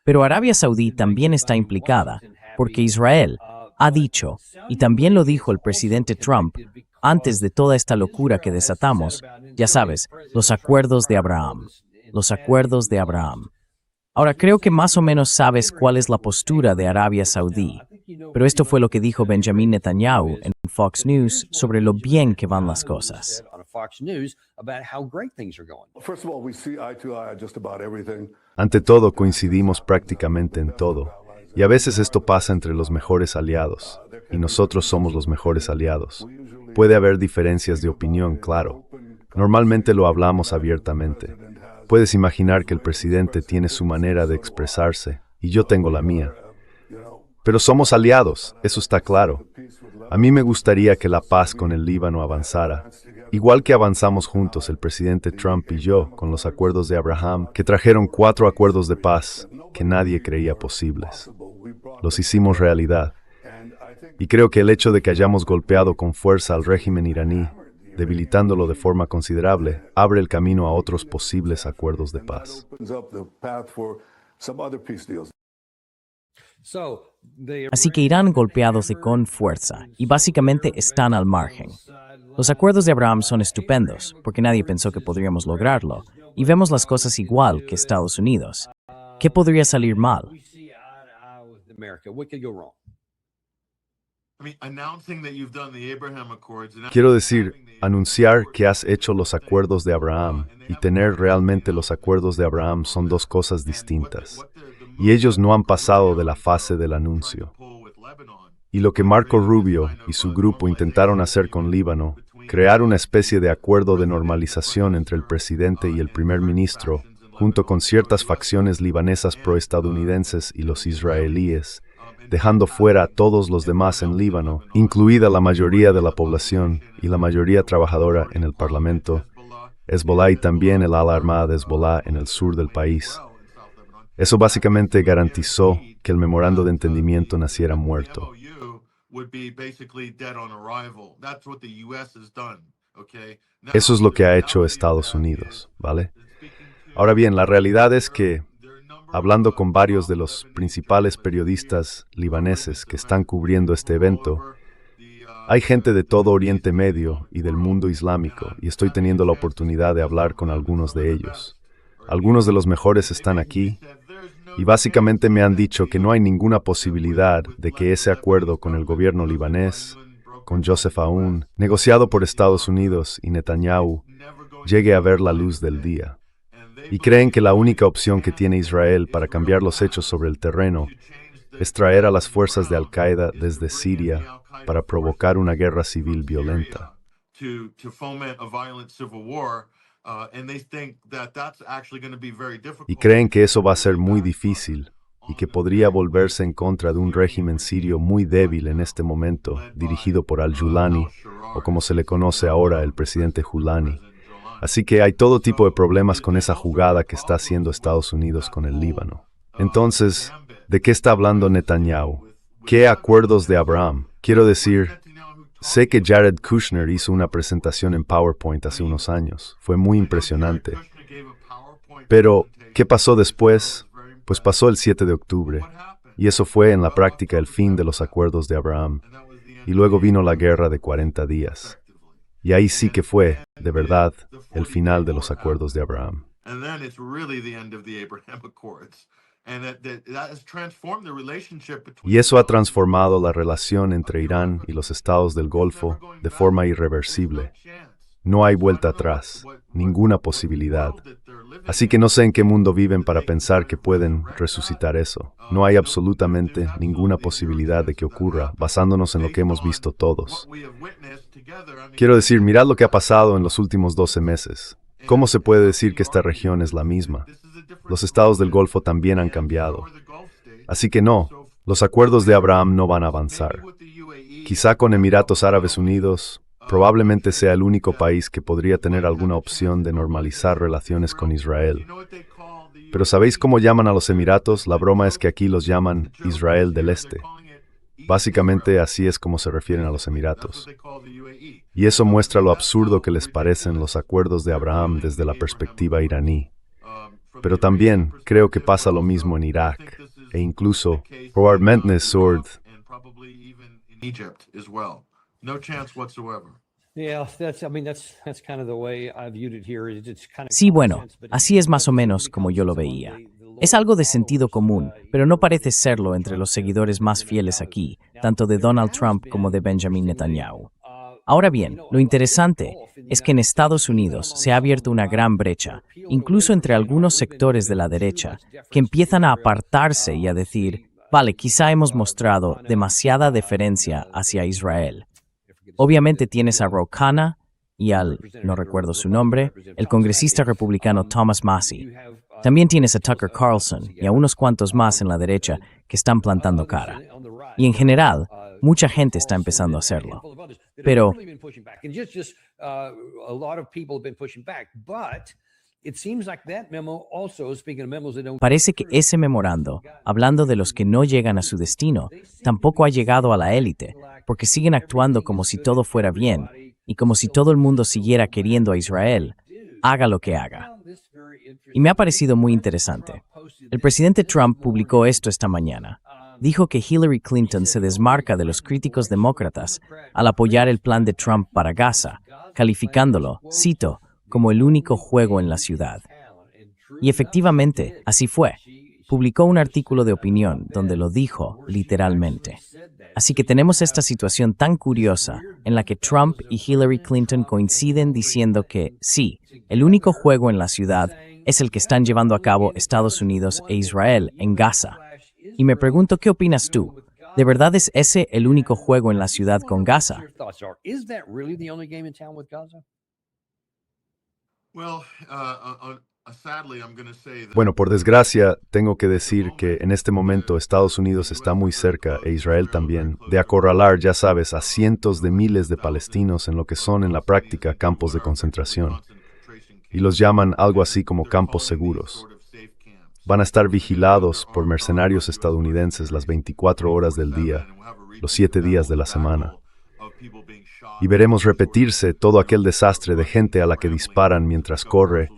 Pero Arabia Saudí también está implicada, porque Israel ha dicho, y también lo dijo el presidente Trump, antes de toda esta locura que desatamos, ya sabes, los acuerdos de Abraham. Los acuerdos de Abraham. Ahora, creo que más o menos sabes cuál es la postura de Arabia Saudí, pero esto fue lo que dijo Benjamin Netanyahu en Fox News sobre lo bien que van las cosas. Ante todo, coincidimos prácticamente en todo. Y a veces esto pasa entre los mejores aliados, y nosotros somos los mejores aliados. Puede haber diferencias de opinión, claro. Normalmente lo hablamos abiertamente. Puedes imaginar que el presidente tiene su manera de expresarse, y yo tengo la mía. Pero somos aliados, eso está claro. A mí me gustaría que la paz con el Líbano avanzara, igual que avanzamos juntos el presidente Trump y yo con los acuerdos de Abraham, que trajeron 4 acuerdos de paz que nadie creía posibles. Los hicimos realidad. Y creo que el hecho de que hayamos golpeado con fuerza al régimen iraní, debilitándolo de forma considerable, abre el camino a otros posibles acuerdos de paz. Así que Irán golpeados con fuerza, y básicamente están al margen. Los acuerdos de Abraham son estupendos, porque nadie pensó que podríamos lograrlo, y vemos las cosas igual que Estados Unidos. ¿Qué podría salir mal? Quiero decir, anunciar que has hecho los acuerdos de Abraham y tener realmente los acuerdos de Abraham son dos cosas distintas. Y ellos no han pasado de la fase del anuncio. Y lo que Marco Rubio y su grupo intentaron hacer con Líbano, crear una especie de acuerdo de normalización entre el presidente y el primer ministro, junto con ciertas facciones libanesas proestadounidenses y los israelíes, dejando fuera a todos los demás en Líbano, incluida la mayoría de la población y la mayoría trabajadora en el Parlamento, Hezbollah y también el ala armada de Hezbollah en el sur del país. Eso básicamente garantizó que el memorando de entendimiento naciera muerto. Eso es lo que ha hecho Estados Unidos, ¿vale? Ahora bien, la realidad es que, hablando con varios de los principales periodistas libaneses que están cubriendo este evento, hay gente de todo Oriente Medio y del mundo islámico, y estoy teniendo la oportunidad de hablar con algunos de ellos. Algunos de los mejores están aquí, y básicamente me han dicho que no hay ninguna posibilidad de que ese acuerdo con el gobierno libanés, con Joseph Aoun, negociado por Estados Unidos y Netanyahu, llegue a ver la luz del día. Y creen que la única opción que tiene Israel para cambiar los hechos sobre el terreno es traer a las fuerzas de Al-Qaeda desde Siria para provocar una guerra civil violenta. Y creen que eso va a ser muy difícil y que podría volverse en contra de un régimen sirio muy débil en este momento, dirigido por al-Julani, o como se le conoce ahora, el presidente Julani. Así que hay todo tipo de problemas con esa jugada que está haciendo Estados Unidos con el Líbano. Entonces, ¿de qué está hablando Netanyahu? ¿Qué acuerdos de Abraham? Quiero decir, sé que Jared Kushner hizo una presentación en PowerPoint hace unos años. Fue muy impresionante. Pero, ¿qué pasó después? Pues pasó el 7 de octubre, y eso fue en la práctica el fin de los acuerdos de Abraham. Y luego vino la guerra de 40 días. Y ahí sí que fue, de verdad, el final de los acuerdos de Abraham. Y eso ha transformado la relación entre Irán y los estados del Golfo de forma irreversible. No hay vuelta atrás, ninguna posibilidad. Así que no sé en qué mundo viven para pensar que pueden resucitar eso. No hay absolutamente ninguna posibilidad de que ocurra, basándonos en lo que hemos visto todos. Quiero decir, mirad lo que ha pasado en los últimos 12 meses. ¿Cómo se puede decir que esta región es la misma? Los estados del Golfo también han cambiado. Así que no, los acuerdos de Abraham no van a avanzar. Quizá con Emiratos Árabes Unidos, probablemente sea el único país que podría tener alguna opción de normalizar relaciones con Israel. Pero ¿sabéis cómo llaman a los Emiratos? La broma es que aquí los llaman Israel del Este. Básicamente así es como se refieren a los Emiratos. Y eso muestra lo absurdo que les parecen los acuerdos de Abraham desde la perspectiva iraní. Pero también creo que pasa lo mismo en Irak, e incluso, probablemente Sword. Sí, bueno, así es más o menos como yo lo veía. Es algo de sentido común, pero no parece serlo entre los seguidores más fieles aquí, tanto de Donald Trump como de Benjamin Netanyahu. Ahora bien, lo interesante es que en Estados Unidos se ha abierto una gran brecha, incluso entre algunos sectores de la derecha, que empiezan a apartarse y a decir, vale, quizá hemos mostrado demasiada deferencia hacia Israel. Obviamente tienes a Ro Khanna y no recuerdo su nombre, el congresista republicano Thomas Massie. También tienes a Tucker Carlson y a unos cuantos más en la derecha que están plantando cara. Y en general, mucha gente está empezando a hacerlo. Pero parece que ese memorando, hablando de los que no llegan a su destino, tampoco ha llegado a la élite, porque siguen actuando como si todo fuera bien y como si todo el mundo siguiera queriendo a Israel, haga lo que haga. Y me ha parecido muy interesante. El presidente Trump publicó esto esta mañana. Dijo que Hillary Clinton se desmarca de los críticos demócratas al apoyar el plan de Trump para Gaza, calificándolo, cito, como el único juego en la ciudad. Y efectivamente, así fue. Publicó un artículo de opinión donde lo dijo literalmente. Así que tenemos esta situación tan curiosa en la que Trump y Hillary Clinton coinciden diciendo que, sí, el único juego en la ciudad es el que están llevando a cabo Estados Unidos e Israel en Gaza. Y me pregunto, ¿qué opinas tú? ¿De verdad es ese el único juego en la ciudad con Gaza? Bueno, por desgracia, tengo que decir que en este momento Estados Unidos está muy cerca, e Israel también, de acorralar, ya sabes, a cientos de miles de palestinos en lo que son en la práctica campos de concentración. Y los llaman algo así como campos seguros. Van a estar vigilados por mercenarios estadounidenses las 24 horas del día, los 7 días de la semana. Y veremos repetirse todo aquel desastre de gente a la que disparan mientras corre,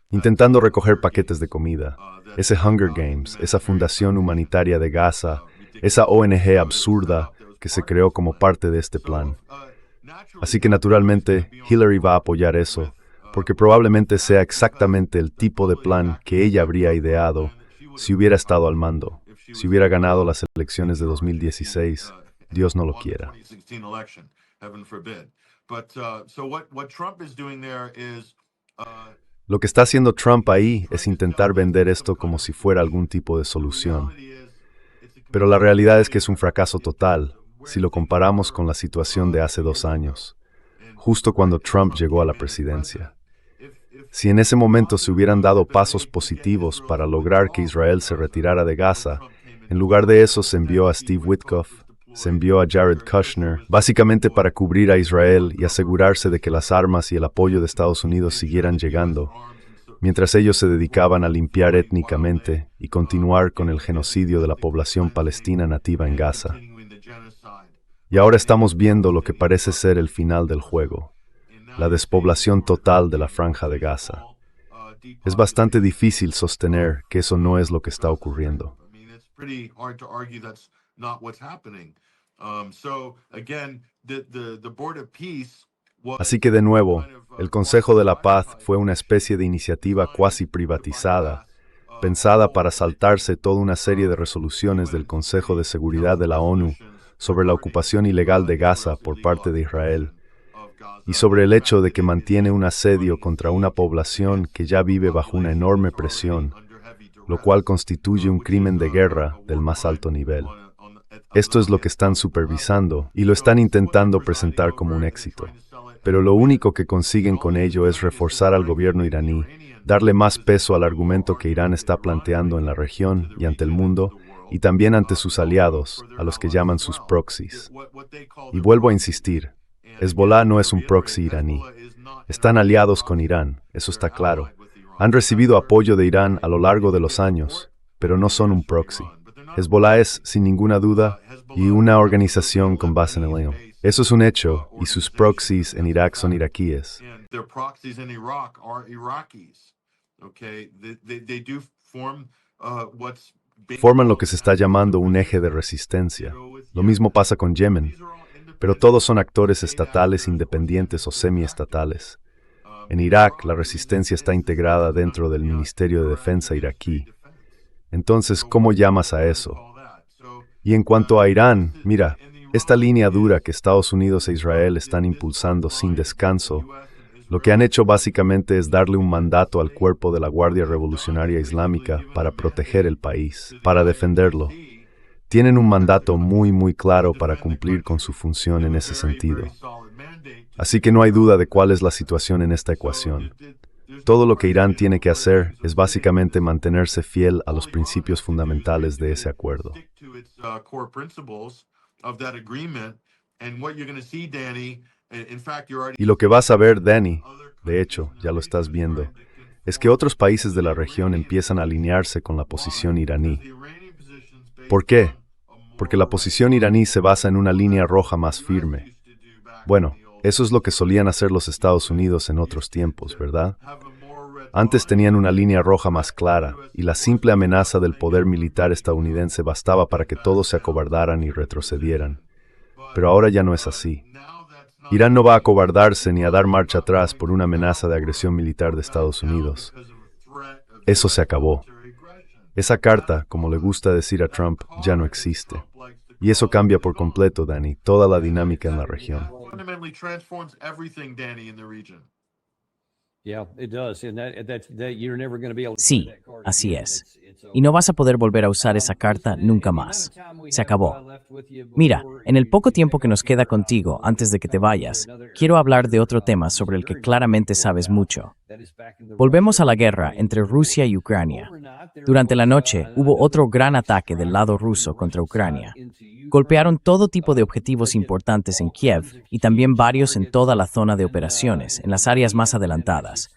intentando recoger paquetes de comida. Ese Hunger Games, esa fundación humanitaria de Gaza, esa ONG absurda que se creó como parte de este plan. Así que naturalmente Hillary va a apoyar eso, porque probablemente sea exactamente el tipo de plan que ella habría ideado si hubiera estado al mando, si hubiera ganado las elecciones de 2016, Dios no lo quiera. Lo que está haciendo Trump ahí es intentar vender esto como si fuera algún tipo de solución. Pero la realidad es que es un fracaso total, si lo comparamos con la situación de hace 2 años, justo cuando Trump llegó a la presidencia. Si en ese momento se hubieran dado pasos positivos para lograr que Israel se retirara de Gaza, en lugar de eso se envió a Steve Witkoff, se envió a Jared Kushner, básicamente para cubrir a Israel y asegurarse de que las armas y el apoyo de Estados Unidos siguieran llegando, mientras ellos se dedicaban a limpiar étnicamente y continuar con el genocidio de la población palestina nativa en Gaza. Y ahora estamos viendo lo que parece ser el final del juego, la despoblación total de la Franja de Gaza. Es bastante difícil sostener que eso no es lo que está ocurriendo. Así que de nuevo, el Consejo de la Paz fue una especie de iniciativa cuasi privatizada, pensada para saltarse toda una serie de resoluciones del Consejo de Seguridad de la ONU sobre la ocupación ilegal de Gaza por parte de Israel, y sobre el hecho de que mantiene un asedio contra una población que ya vive bajo una enorme presión, lo cual constituye un crimen de guerra del más alto nivel. Esto es lo que están supervisando y lo están intentando presentar como un éxito. Pero lo único que consiguen con ello es reforzar al gobierno iraní, darle más peso al argumento que Irán está planteando en la región y ante el mundo, y también ante sus aliados, a los que llaman sus proxies. Y vuelvo a insistir, Hezbollah no es un proxy iraní. Están aliados con Irán, eso está claro. Han recibido apoyo de Irán a lo largo de los años, pero no son un proxy. Hezbollah es, sin ninguna duda, y una organización con base en el Líbano. Eso es un hecho, y sus proxies en Irak son iraquíes. Forman lo que se está llamando un eje de resistencia. Lo mismo pasa con Yemen, pero todos son actores estatales, independientes o semiestatales. En Irak, la resistencia está integrada dentro del Ministerio de Defensa iraquí. Entonces, ¿cómo llamas a eso? Y en cuanto a Irán, mira, esta línea dura que Estados Unidos e Israel están impulsando sin descanso, lo que han hecho básicamente es darle un mandato al cuerpo de la Guardia Revolucionaria Islámica para proteger el país, para defenderlo. Tienen un mandato muy claro para cumplir con su función en ese sentido. Así que no hay duda de cuál es la situación en esta ecuación. Todo lo que Irán tiene que hacer es básicamente mantenerse fiel a los principios fundamentales de ese acuerdo. Y lo que vas a ver, Danny, de hecho, ya lo estás viendo, es que otros países de la región empiezan a alinearse con la posición iraní. ¿Por qué? Porque la posición iraní se basa en una línea roja más firme. Bueno, eso es lo que solían hacer los Estados Unidos en otros tiempos, ¿verdad? Antes tenían una línea roja más clara, y la simple amenaza del poder militar estadounidense bastaba para que todos se acobardaran y retrocedieran. Pero ahora ya no es así. Irán no va a acobardarse ni a dar marcha atrás por una amenaza de agresión militar de Estados Unidos. Eso se acabó. Esa carta, como le gusta decir a Trump, ya no existe. Y eso cambia por completo, Danny, toda la dinámica en la región. Sí, así es. Y no vas a poder volver a usar esa carta nunca más. Se acabó. Mira, en el poco tiempo que nos queda contigo antes de que te vayas, quiero hablar de otro tema sobre el que claramente sabes mucho. Volvemos a la guerra entre Rusia y Ucrania. Durante la noche hubo otro gran ataque del lado ruso contra Ucrania. Golpearon todo tipo de objetivos importantes en Kiev y también varios en toda la zona de operaciones, en las áreas más adelantadas.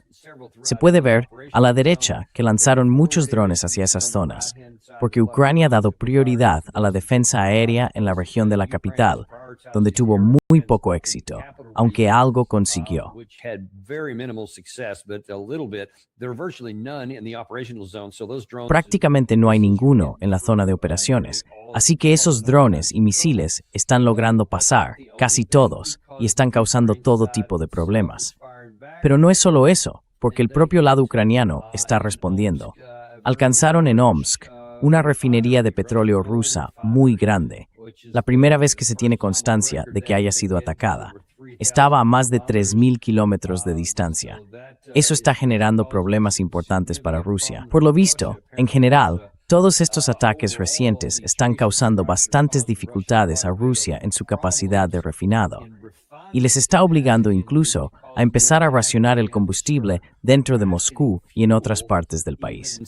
Se puede ver a la derecha que lanzaron muchos drones hacia esas zonas, porque Ucrania ha dado prioridad a la defensa aérea en la región de la capital, donde tuvo muy poco éxito, aunque algo consiguió. Prácticamente no hay ninguno en la zona de operaciones, así que esos drones y misiles están logrando pasar, casi todos, y están causando todo tipo de problemas. Pero no es solo eso, porque el propio lado ucraniano está respondiendo. Alcanzaron en Omsk una refinería de petróleo rusa muy grande, la primera vez que se tiene constancia de que haya sido atacada. Estaba a más de 3.000 kilómetros de distancia. Eso está generando problemas importantes para Rusia. Por lo visto, en general, todos estos ataques recientes están causando bastantes dificultades a Rusia en su capacidad de refinado, y les está obligando incluso a empezar a racionar el combustible dentro de Moscú y en otras partes del país.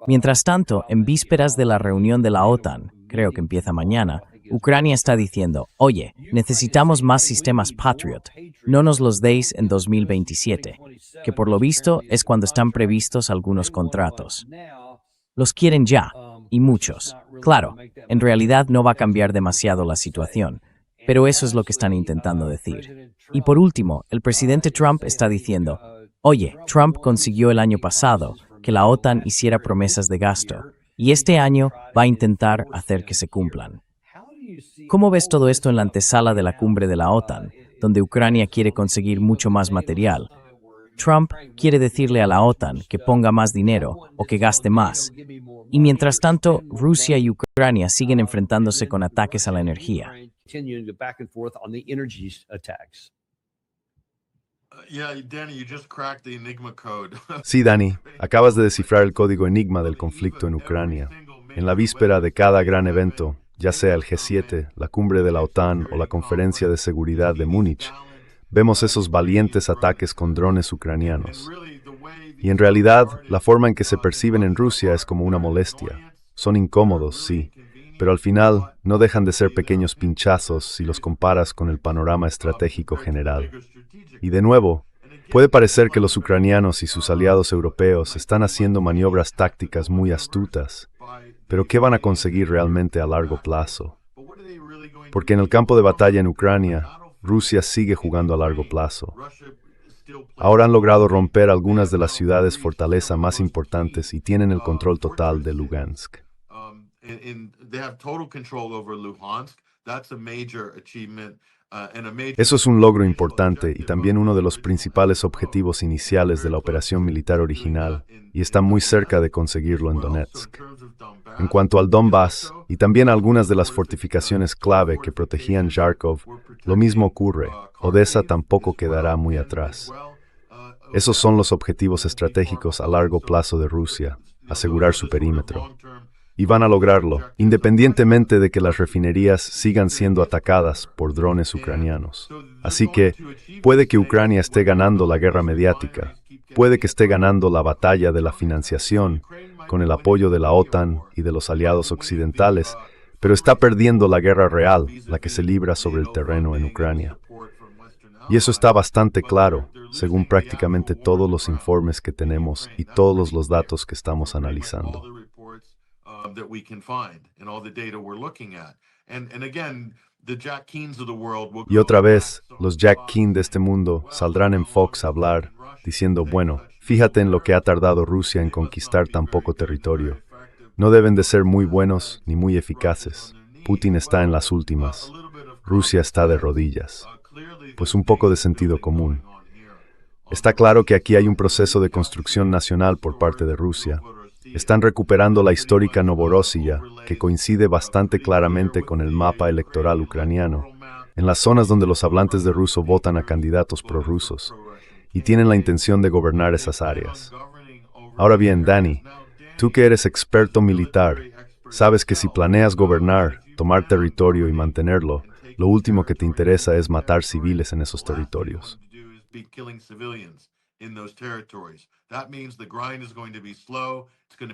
Mientras tanto, en vísperas de la reunión de la OTAN, creo que empieza mañana, Ucrania está diciendo, oye, necesitamos más sistemas Patriot, no nos los deis en 2027, que por lo visto es cuando están previstos algunos contratos. Los quieren ya, y muchos. Claro, en realidad no va a cambiar demasiado la situación, pero eso es lo que están intentando decir. Y por último, el presidente Trump está diciendo, oye, Trump consiguió el año pasado que la OTAN hiciera promesas de gasto, y este año va a intentar hacer que se cumplan. ¿Cómo ves todo esto en la antesala de la cumbre de la OTAN, donde Ucrania quiere conseguir mucho más material? Trump quiere decirle a la OTAN que ponga más dinero o que gaste más. Y mientras tanto, Rusia y Ucrania siguen enfrentándose con ataques a la energía. Sí, Dani, acabas de descifrar el código enigma del conflicto en Ucrania. En la víspera de cada gran evento, ya sea el G7, la cumbre de la OTAN o la Conferencia de Seguridad de Múnich, vemos esos valientes ataques con drones ucranianos. Y en realidad, la forma en que se perciben en Rusia es como una molestia. Son incómodos, sí, pero al final no dejan de ser pequeños pinchazos si los comparas con el panorama estratégico general. Y de nuevo, puede parecer que los ucranianos y sus aliados europeos están haciendo maniobras tácticas muy astutas, pero ¿qué van a conseguir realmente a largo plazo? Porque en el campo de batalla en Ucrania, Rusia sigue jugando a largo plazo. Ahora han logrado romper algunas de las ciudades fortaleza más importantes y tienen el control total de Lugansk. Eso es un logro importante y también uno de los principales objetivos iniciales de la operación militar original, y está muy cerca de conseguirlo en Donetsk. En cuanto al Donbass, y también algunas de las fortificaciones clave que protegían Kharkov, lo mismo ocurre. Odessa tampoco quedará muy atrás. Esos son los objetivos estratégicos a largo plazo de Rusia, asegurar su perímetro. Y van a lograrlo, independientemente de que las refinerías sigan siendo atacadas por drones ucranianos. Así que, puede que Ucrania esté ganando la guerra mediática, puede que esté ganando la batalla de la financiación, con el apoyo de la OTAN y de los aliados occidentales, pero está perdiendo la guerra real, la que se libra sobre el terreno en Ucrania. Y eso está bastante claro, según prácticamente todos los informes que tenemos y todos los datos que estamos analizando. Y otra vez, los Jack Keane de este mundo saldrán en Fox a hablar, diciendo, bueno, fíjate en lo que ha tardado Rusia en conquistar tan poco territorio. No deben de ser muy buenos ni muy eficaces. Putin está en las últimas. Rusia está de rodillas. Pues un poco de sentido común. Está claro que aquí hay un proceso de construcción nacional por parte de Rusia. Están recuperando la histórica Novorossiya, que coincide bastante claramente con el mapa electoral ucraniano, en las zonas donde los hablantes de ruso votan a candidatos prorrusos, y tienen la intención de gobernar esas áreas. Ahora bien, Dani, tú que eres experto militar, sabes que si planeas gobernar, tomar territorio y mantenerlo, lo último que te interesa es matar civiles en esos territorios.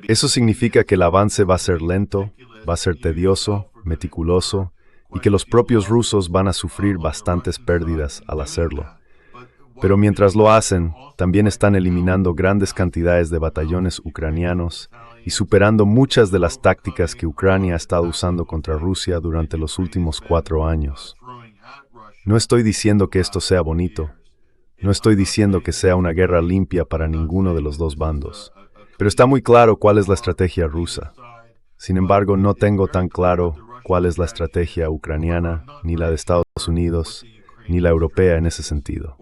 Eso significa que el avance va a ser lento, va a ser tedioso, meticuloso, y que los propios rusos van a sufrir bastantes pérdidas al hacerlo. Pero mientras lo hacen, también están eliminando grandes cantidades de batallones ucranianos y superando muchas de las tácticas que Ucrania ha estado usando contra Rusia durante los últimos 4 años. No estoy diciendo que esto sea bonito. No estoy diciendo que sea una guerra limpia para ninguno de los dos bandos. Pero está muy claro cuál es la estrategia rusa. Sin embargo, no tengo tan claro cuál es la estrategia ucraniana, ni la de Estados Unidos, ni la europea en ese sentido.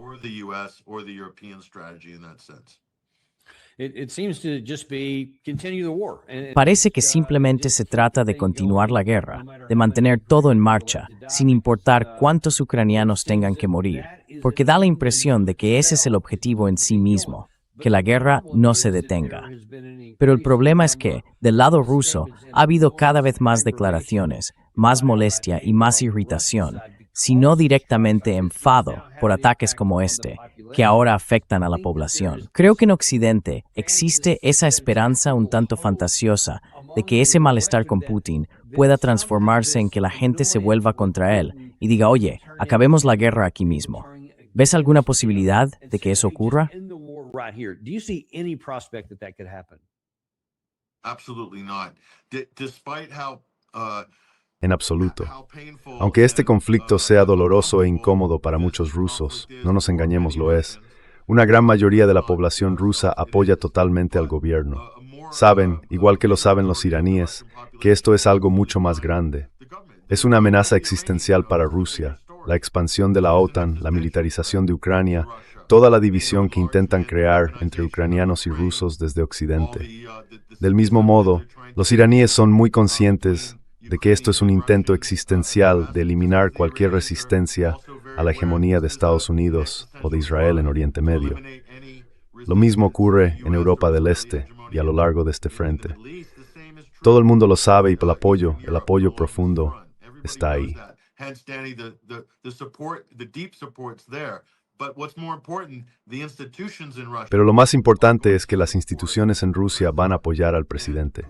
Parece que simplemente se trata de continuar la guerra, de mantener todo en marcha, sin importar cuántos ucranianos tengan que morir, porque da la impresión de que ese es el objetivo en sí mismo, que la guerra no se detenga. Pero el problema es que, del lado ruso, ha habido cada vez más declaraciones, más molestia y más irritación, si no directamente enfado por ataques como este, que ahora afectan a la población. Creo que en Occidente existe esa esperanza un tanto fantasiosa de que ese malestar con Putin pueda transformarse en que la gente se vuelva contra él y diga, oye, acabemos la guerra aquí mismo. ¿Ves alguna posibilidad de que eso ocurra? En absoluto. Aunque este conflicto sea doloroso e incómodo para muchos rusos, no nos engañemos, lo es. Una gran mayoría de la población rusa apoya totalmente al gobierno. Saben, igual que lo saben los iraníes, que esto es algo mucho más grande. Es una amenaza existencial para Rusia, la expansión de la OTAN, la militarización de Ucrania, toda la división que intentan crear entre ucranianos y rusos desde Occidente. Del mismo modo, los iraníes son muy conscientes de que esto es un intento existencial de eliminar cualquier resistencia a la hegemonía de Estados Unidos o de Israel en Oriente Medio. Lo mismo ocurre en Europa del Este y a lo largo de este frente. Todo el mundo lo sabe y el apoyo profundo está ahí. Pero lo más importante es que las instituciones en Rusia van a apoyar al presidente.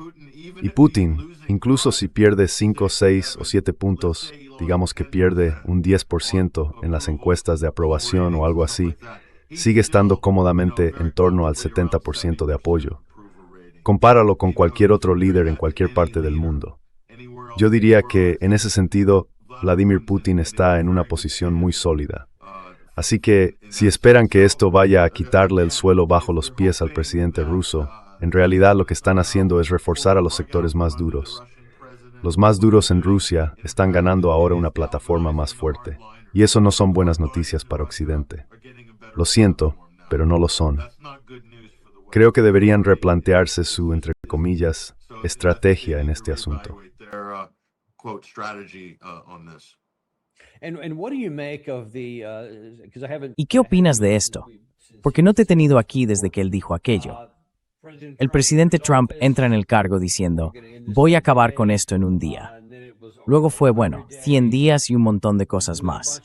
Y Putin, incluso si pierde 5, 6 o 7 puntos, digamos que pierde un 10% en las encuestas de aprobación o algo así, sigue estando cómodamente en torno al 70% de apoyo. Compáralo con cualquier otro líder en cualquier parte del mundo. Yo diría que, en ese sentido, Vladimir Putin está en una posición muy sólida. Así que, si esperan que esto vaya a quitarle el suelo bajo los pies al presidente ruso, en realidad lo que están haciendo es reforzar a los sectores más duros. Los más duros en Rusia están ganando ahora una plataforma más fuerte, y eso no son buenas noticias para Occidente. Lo siento, pero no lo son. Creo que deberían replantearse su, entre comillas, estrategia en este asunto. ¿Y qué opinas de esto? Porque no te he tenido aquí desde que él dijo aquello. El presidente Trump entra en el cargo diciendo, voy a acabar con esto en un día. Luego fue, 100 días y un montón de cosas más.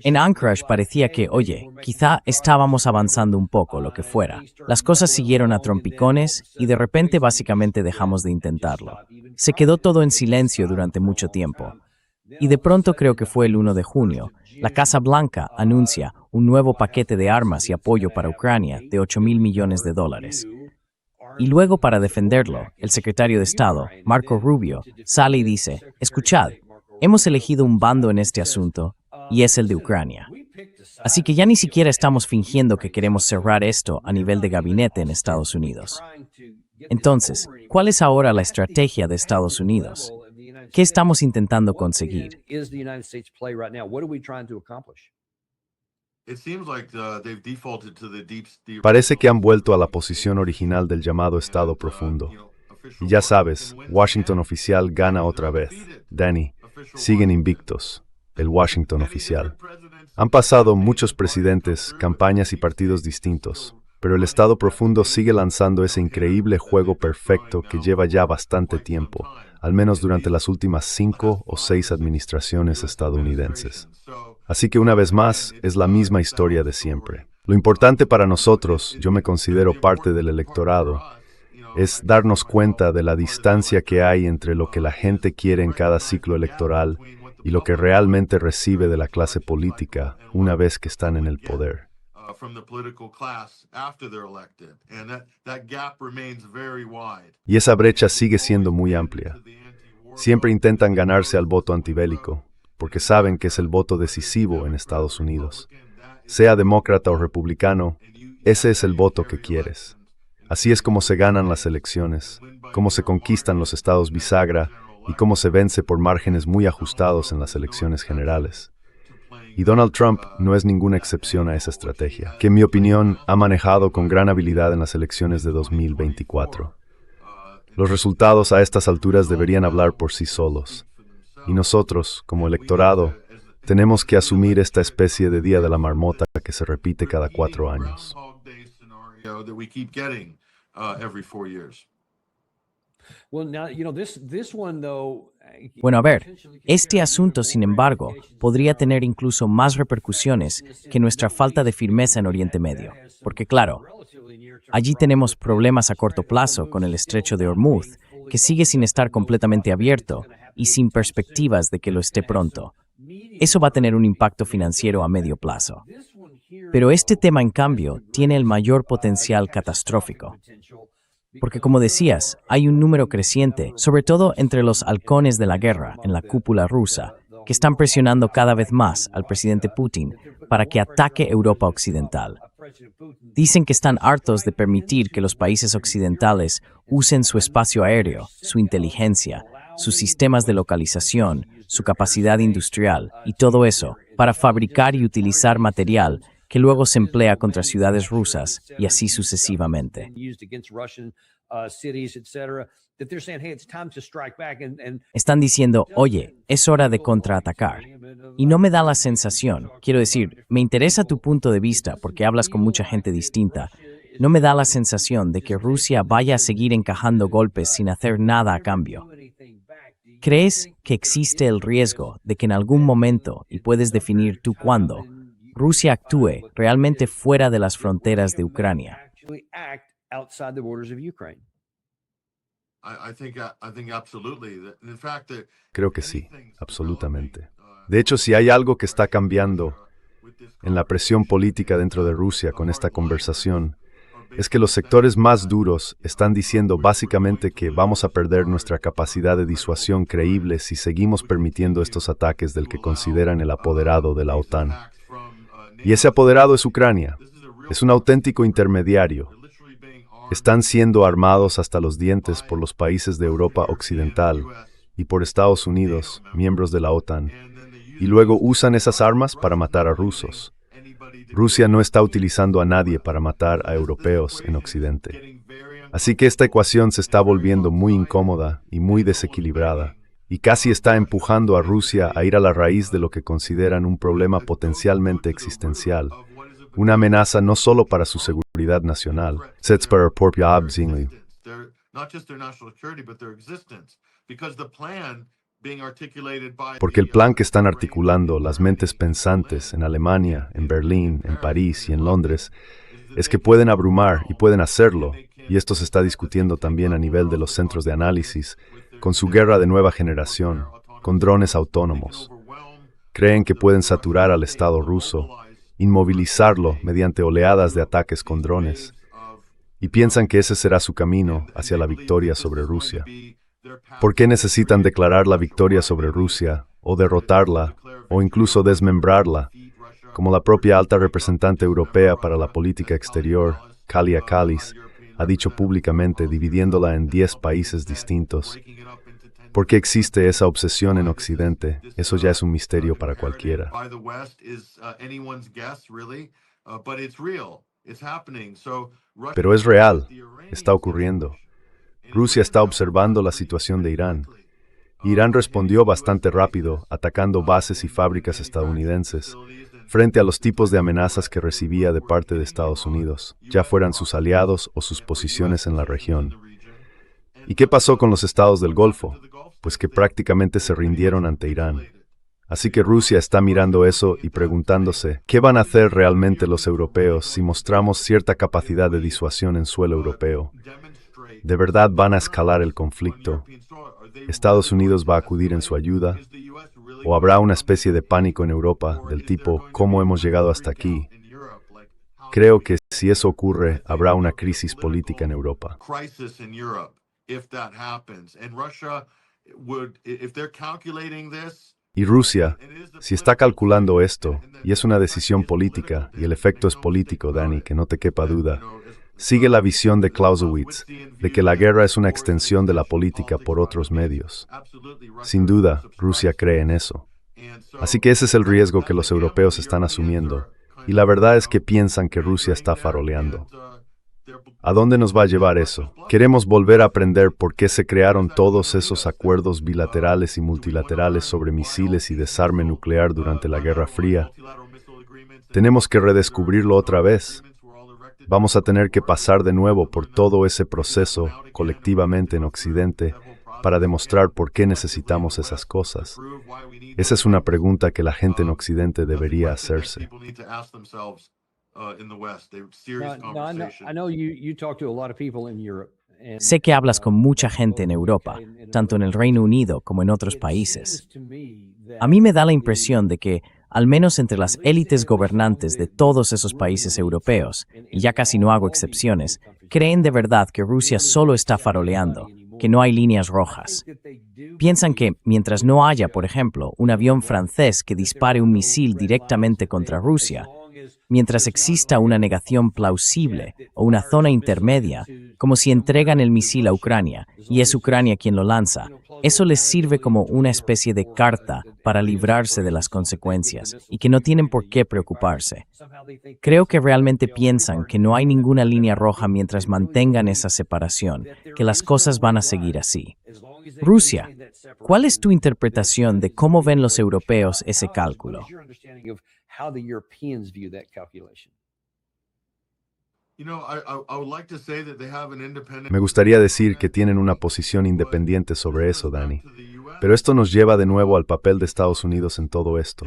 En Anchorage parecía que, oye, quizá estábamos avanzando un poco, lo que fuera. Las cosas siguieron a trompicones y de repente básicamente dejamos de intentarlo. Se quedó todo en silencio durante mucho tiempo. Y de pronto creo que fue el 1 de junio, la Casa Blanca anuncia un nuevo paquete de armas y apoyo para Ucrania de $8,000 millones. Y luego, para defenderlo, el secretario de Estado, Marco Rubio, sale y dice, escuchad, hemos elegido un bando en este asunto, y es el de Ucrania. Así que ya ni siquiera estamos fingiendo que queremos cerrar esto a nivel de gabinete en Estados Unidos. Entonces, ¿cuál es ahora la estrategia de Estados Unidos? ¿Qué estamos intentando conseguir? Parece que han vuelto a la posición original del llamado Estado Profundo. Y ya sabes, Washington oficial gana otra vez. Danny, siguen invictos. El Washington oficial. Han pasado muchos presidentes, campañas y partidos distintos, pero el Estado Profundo sigue lanzando ese increíble juego perfecto que lleva ya bastante tiempo, al menos durante las últimas 5 o 6 administraciones estadounidenses. Así que una vez más, es la misma historia de siempre. Lo importante para nosotros, yo me considero parte del electorado, es darnos cuenta de la distancia que hay entre lo que la gente quiere en cada ciclo electoral y lo que realmente recibe de la clase política una vez que están en el poder. Y esa brecha sigue siendo muy amplia. Siempre intentan ganarse al voto antibélico, porque saben que es el voto decisivo en Estados Unidos. Sea demócrata o republicano, ese es el voto que quieres. Así es como se ganan las elecciones, cómo se conquistan los estados bisagra y cómo se vence por márgenes muy ajustados en las elecciones generales. Y Donald Trump no es ninguna excepción a esa estrategia, que en mi opinión ha manejado con gran habilidad en las elecciones de 2024. Los resultados a estas alturas deberían hablar por sí solos. Y nosotros, como electorado, tenemos que asumir esta especie de día de la marmota que se repite cada 4 años. Bueno, a ver, este asunto, sin embargo, podría tener incluso más repercusiones que nuestra falta de firmeza en Oriente Medio. Porque claro, allí tenemos problemas a corto plazo con el estrecho de Hormuz, que sigue sin estar completamente abierto y sin perspectivas de que lo esté pronto. Eso va a tener un impacto financiero a medio plazo. Pero este tema, en cambio, tiene el mayor potencial catastrófico. Porque, como decías, hay un número creciente, sobre todo entre los halcones de la guerra en la cúpula rusa, que están presionando cada vez más al presidente Putin para que ataque Europa Occidental. Dicen que están hartos de permitir que los países occidentales usen su espacio aéreo, su inteligencia, sus sistemas de localización, su capacidad industrial y todo eso para fabricar y utilizar material que luego se emplea contra ciudades rusas y así sucesivamente. Están diciendo, oye, es hora de contraatacar. Y no me da la sensación, quiero decir, me interesa tu punto de vista porque hablas con mucha gente distinta, no me da la sensación de que Rusia vaya a seguir encajando golpes sin hacer nada a cambio. ¿Crees que existe el riesgo de que en algún momento, y puedes definir tú cuándo, Rusia actúe realmente fuera de las fronteras de Ucrania? Creo que sí, absolutamente. De hecho, si hay algo que está cambiando en la presión política dentro de Rusia con esta conversación, es que los sectores más duros están diciendo básicamente que vamos a perder nuestra capacidad de disuasión creíble si seguimos permitiendo estos ataques del que consideran el apoderado de la OTAN. Y ese apoderado es Ucrania. Es un auténtico intermediario. Están siendo armados hasta los dientes por los países de Europa Occidental y por Estados Unidos, miembros de la OTAN, y luego usan esas armas para matar a rusos. Rusia no está utilizando a nadie para matar a europeos en Occidente. Así que esta ecuación se está volviendo muy incómoda y muy desequilibrada, y casi está empujando a Rusia a ir a la raíz de lo que consideran un problema potencialmente existencial, una amenaza no solo para su seguridad nacional, porque el plan que están articulando las mentes pensantes en Alemania, en Berlín, en París y en Londres es que pueden abrumar y pueden hacerlo, y esto se está discutiendo también a nivel de los centros de análisis, con su guerra de nueva generación, con drones autónomos. Creen que pueden saturar al Estado ruso, inmovilizarlo mediante oleadas de ataques con drones, y piensan que ese será su camino hacia la victoria sobre Rusia. ¿Por qué necesitan declarar la victoria sobre Rusia, o derrotarla, o incluso desmembrarla, como la propia alta representante europea para la política exterior, Kalia Kallis, ha dicho públicamente, dividiéndola en 10 países distintos? ¿Por qué existe esa obsesión en Occidente? Eso ya es un misterio para cualquiera. Pero es real, está ocurriendo. Rusia está observando la situación de Irán. Irán respondió bastante rápido, atacando bases y fábricas estadounidenses, frente a los tipos de amenazas que recibía de parte de Estados Unidos, ya fueran sus aliados o sus posiciones en la región. ¿Y qué pasó con los estados del Golfo? Pues que prácticamente se rindieron ante Irán. Así que Rusia está mirando eso y preguntándose, ¿qué van a hacer realmente los europeos si mostramos cierta capacidad de disuasión en suelo europeo? ¿De verdad van a escalar el conflicto? ¿Estados Unidos va a acudir en su ayuda? ¿O habrá una especie de pánico en Europa del tipo ¿cómo hemos llegado hasta aquí? Creo que si eso ocurre, habrá una crisis política en Europa. Y Rusia, si está calculando esto, y es una decisión política, y el efecto es político, Dani, que no te quepa duda, sigue la visión de Clausewitz, de que la guerra es una extensión de la política por otros medios. Sin duda, Rusia cree en eso. Así que ese es el riesgo que los europeos están asumiendo, y la verdad es que piensan que Rusia está faroleando. ¿A dónde nos va a llevar eso? Queremos volver a aprender por qué se crearon todos esos acuerdos bilaterales y multilaterales sobre misiles y desarme nuclear durante la Guerra Fría. Tenemos que redescubrirlo otra vez. Vamos a tener que pasar de nuevo por todo ese proceso colectivamente en Occidente para demostrar por qué necesitamos esas cosas. Esa es una pregunta que la gente en Occidente debería hacerse. Sé que hablas con mucha gente en Europa, tanto en el Reino Unido como en otros países. A mí me da la impresión de que, al menos entre las élites gobernantes de todos esos países europeos, y ya casi no hago excepciones, creen de verdad que Rusia solo está faroleando, que no hay líneas rojas. Piensan que, mientras no haya, por ejemplo, un avión francés que dispare un misil directamente contra Rusia, mientras exista una negación plausible o una zona intermedia, como si entregan el misil a Ucrania y es Ucrania quien lo lanza, eso les sirve como una especie de carta para librarse de las consecuencias y que no tienen por qué preocuparse. Creo que realmente piensan que no hay ninguna línea roja mientras mantengan esa separación, que las cosas van a seguir así. Rusia, ¿cuál es tu interpretación de cómo ven los europeos ese cálculo? Me gustaría decir que tienen una posición independiente sobre eso, Dani. Pero esto nos lleva de nuevo al papel de Estados Unidos en todo esto.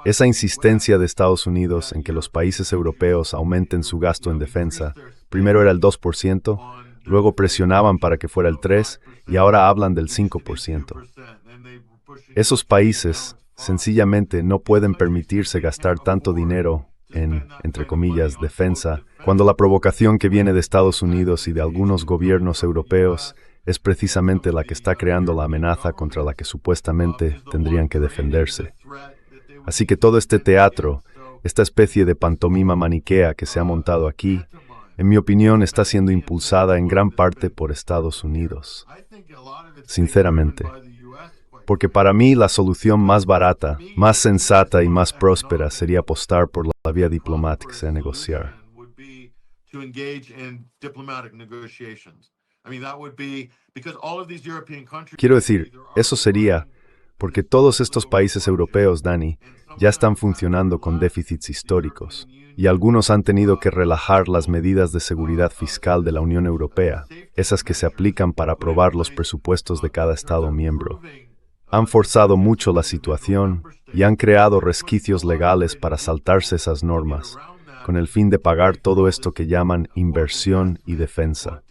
Esa insistencia de Estados Unidos en que los países europeos aumenten su gasto en defensa, primero era el 2%, luego presionaban para que fuera el 3% y ahora hablan del 5%. Esos países sencillamente no pueden permitirse gastar tanto dinero en, entre comillas, defensa, cuando la provocación que viene de Estados Unidos y de algunos gobiernos europeos es precisamente la que está creando la amenaza contra la que supuestamente tendrían que defenderse. Así que todo este teatro, esta especie de pantomima maniquea que se ha montado aquí, en mi opinión está siendo impulsada en gran parte por Estados Unidos. Sinceramente. Porque para mí la solución más barata, más sensata y más próspera sería apostar por la vía diplomática a negociar. Quiero decir, eso sería porque todos estos países europeos, Dani, ya están funcionando con déficits históricos y algunos han tenido que relajar las medidas de seguridad fiscal de la Unión Europea, esas que se aplican para aprobar los presupuestos de cada Estado miembro. Han forzado mucho la situación y han creado resquicios legales para saltarse esas normas, con el fin de pagar todo esto que llaman inversión y defensa.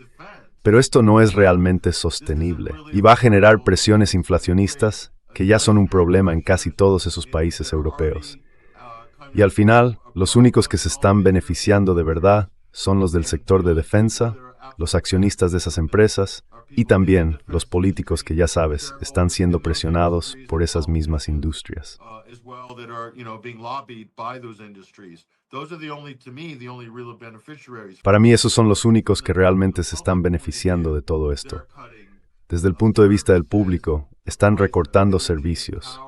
Pero esto no es realmente sostenible y va a generar presiones inflacionistas que ya son un problema en casi todos esos países europeos. Y al final, los únicos que se están beneficiando de verdad son los del sector de defensa, los accionistas de esas empresas, y también los políticos que, ya sabes, están siendo presionados por esas mismas industrias. Para mí esos son los únicos que realmente se están beneficiando de todo esto. Desde el punto de vista del público, están recortando servicios.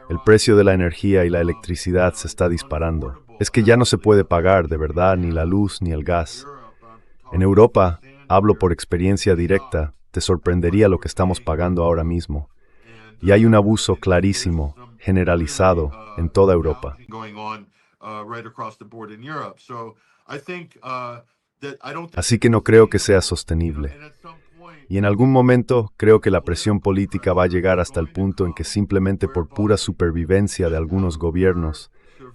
El precio de la energía y la electricidad se está disparando. Es que ya no se puede pagar de verdad ni la luz ni el gas. En Europa, hablo por experiencia directa, te sorprendería lo que estamos pagando ahora mismo. Y hay un abuso clarísimo, generalizado, en toda Europa. Así que no creo que sea sostenible. Y en algún momento creo que la presión política va a llegar hasta el punto en que simplemente por pura supervivencia de algunos gobiernos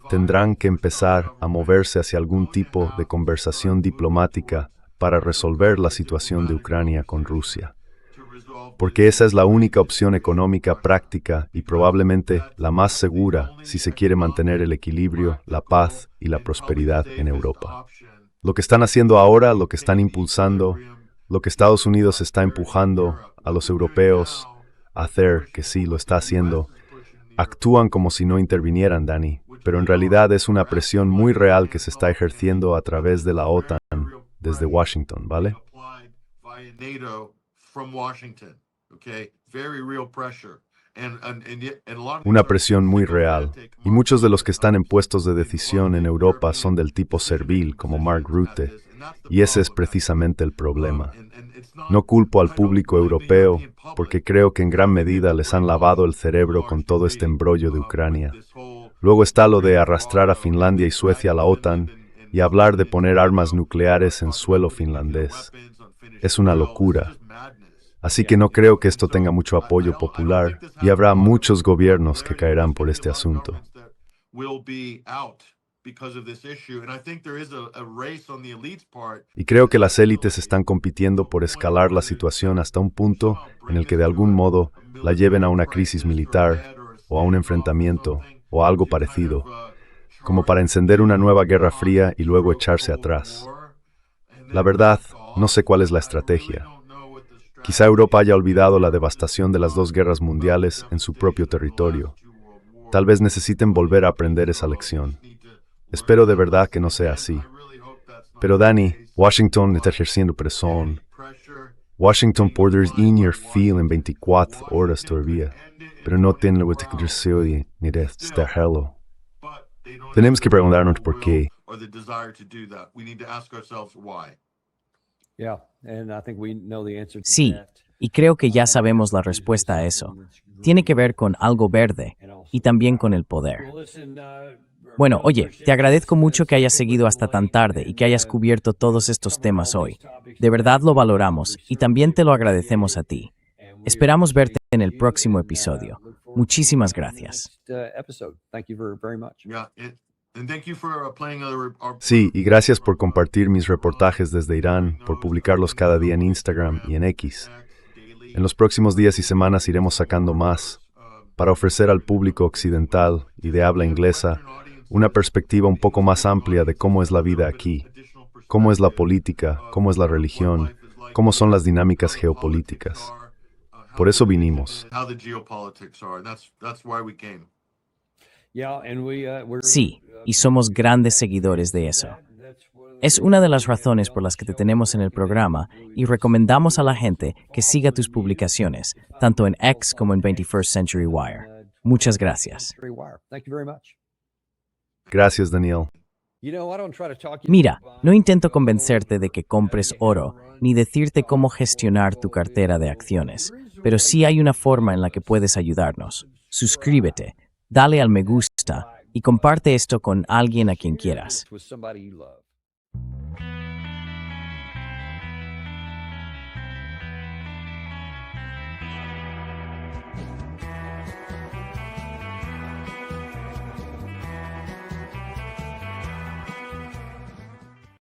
tendrán que empezar a moverse hacia algún tipo de conversación diplomática para resolver la situación de Ucrania con Rusia. Porque esa es la única opción económica práctica y probablemente la más segura si se quiere mantener el equilibrio, la paz y la prosperidad en Europa. Lo que están haciendo ahora, lo que están impulsando, lo que Estados Unidos está empujando a los europeos a hacer, que sí lo está haciendo, actúan como si no intervinieran, Dani, pero en realidad es una presión muy real que se está ejerciendo a través de la OTAN desde Washington, ¿vale? Una presión muy real, y muchos de los que están en puestos de decisión en Europa son del tipo servil, como Mark Rutte, y ese es precisamente el problema. No culpo al público europeo, porque creo que en gran medida les han lavado el cerebro con todo este embrollo de Ucrania. Luego está lo de arrastrar a Finlandia y Suecia a la OTAN y hablar de poner armas nucleares en suelo finlandés. Es una locura. Así que no creo que esto tenga mucho apoyo popular y habrá muchos gobiernos que caerán por este asunto. Y creo que las élites están compitiendo por escalar la situación hasta un punto en el que de algún modo la lleven a una crisis militar o a un enfrentamiento o a algo parecido, como para encender una nueva guerra fría y luego echarse atrás. La verdad, no sé cuál es la estrategia. Quizá Europa haya olvidado la devastación de las dos guerras mundiales en su propio territorio. Tal vez necesiten volver a aprender esa lección. Espero de verdad que no sea así. Pero Dani, Washington está ejerciendo presión. Washington podría interferir en 24 horas todavía, pero no tiene la ejercicio ni de hacerlo. Tenemos que preguntarnos por qué. Sí, y creo que ya sabemos la respuesta a eso. Tiene que ver con algo verde y también con el poder. Bueno, oye, te agradezco mucho que hayas seguido hasta tan tarde y que hayas cubierto todos estos temas hoy. De verdad lo valoramos y también te lo agradecemos a ti. Esperamos verte en el próximo episodio. Muchísimas gracias. Sí, y gracias por compartir mis reportajes desde Irán, por publicarlos cada día en Instagram y en X. En los próximos días y semanas iremos sacando más, para ofrecer al público occidental y de habla inglesa una perspectiva un poco más amplia de cómo es la vida aquí, cómo es la política, cómo es la religión, cómo son las dinámicas geopolíticas. Por eso vinimos. Sí, y somos grandes seguidores de eso. Es una de las razones por las que te tenemos en el programa y recomendamos a la gente que siga tus publicaciones, tanto en X como en 21st Century Wire. Muchas gracias. Gracias, Daniel. Mira, no intento convencerte de que compres oro, ni decirte cómo gestionar tu cartera de acciones, pero sí hay una forma en la que puedes ayudarnos. Suscríbete, dale al me gusta y comparte esto con alguien a quien quieras.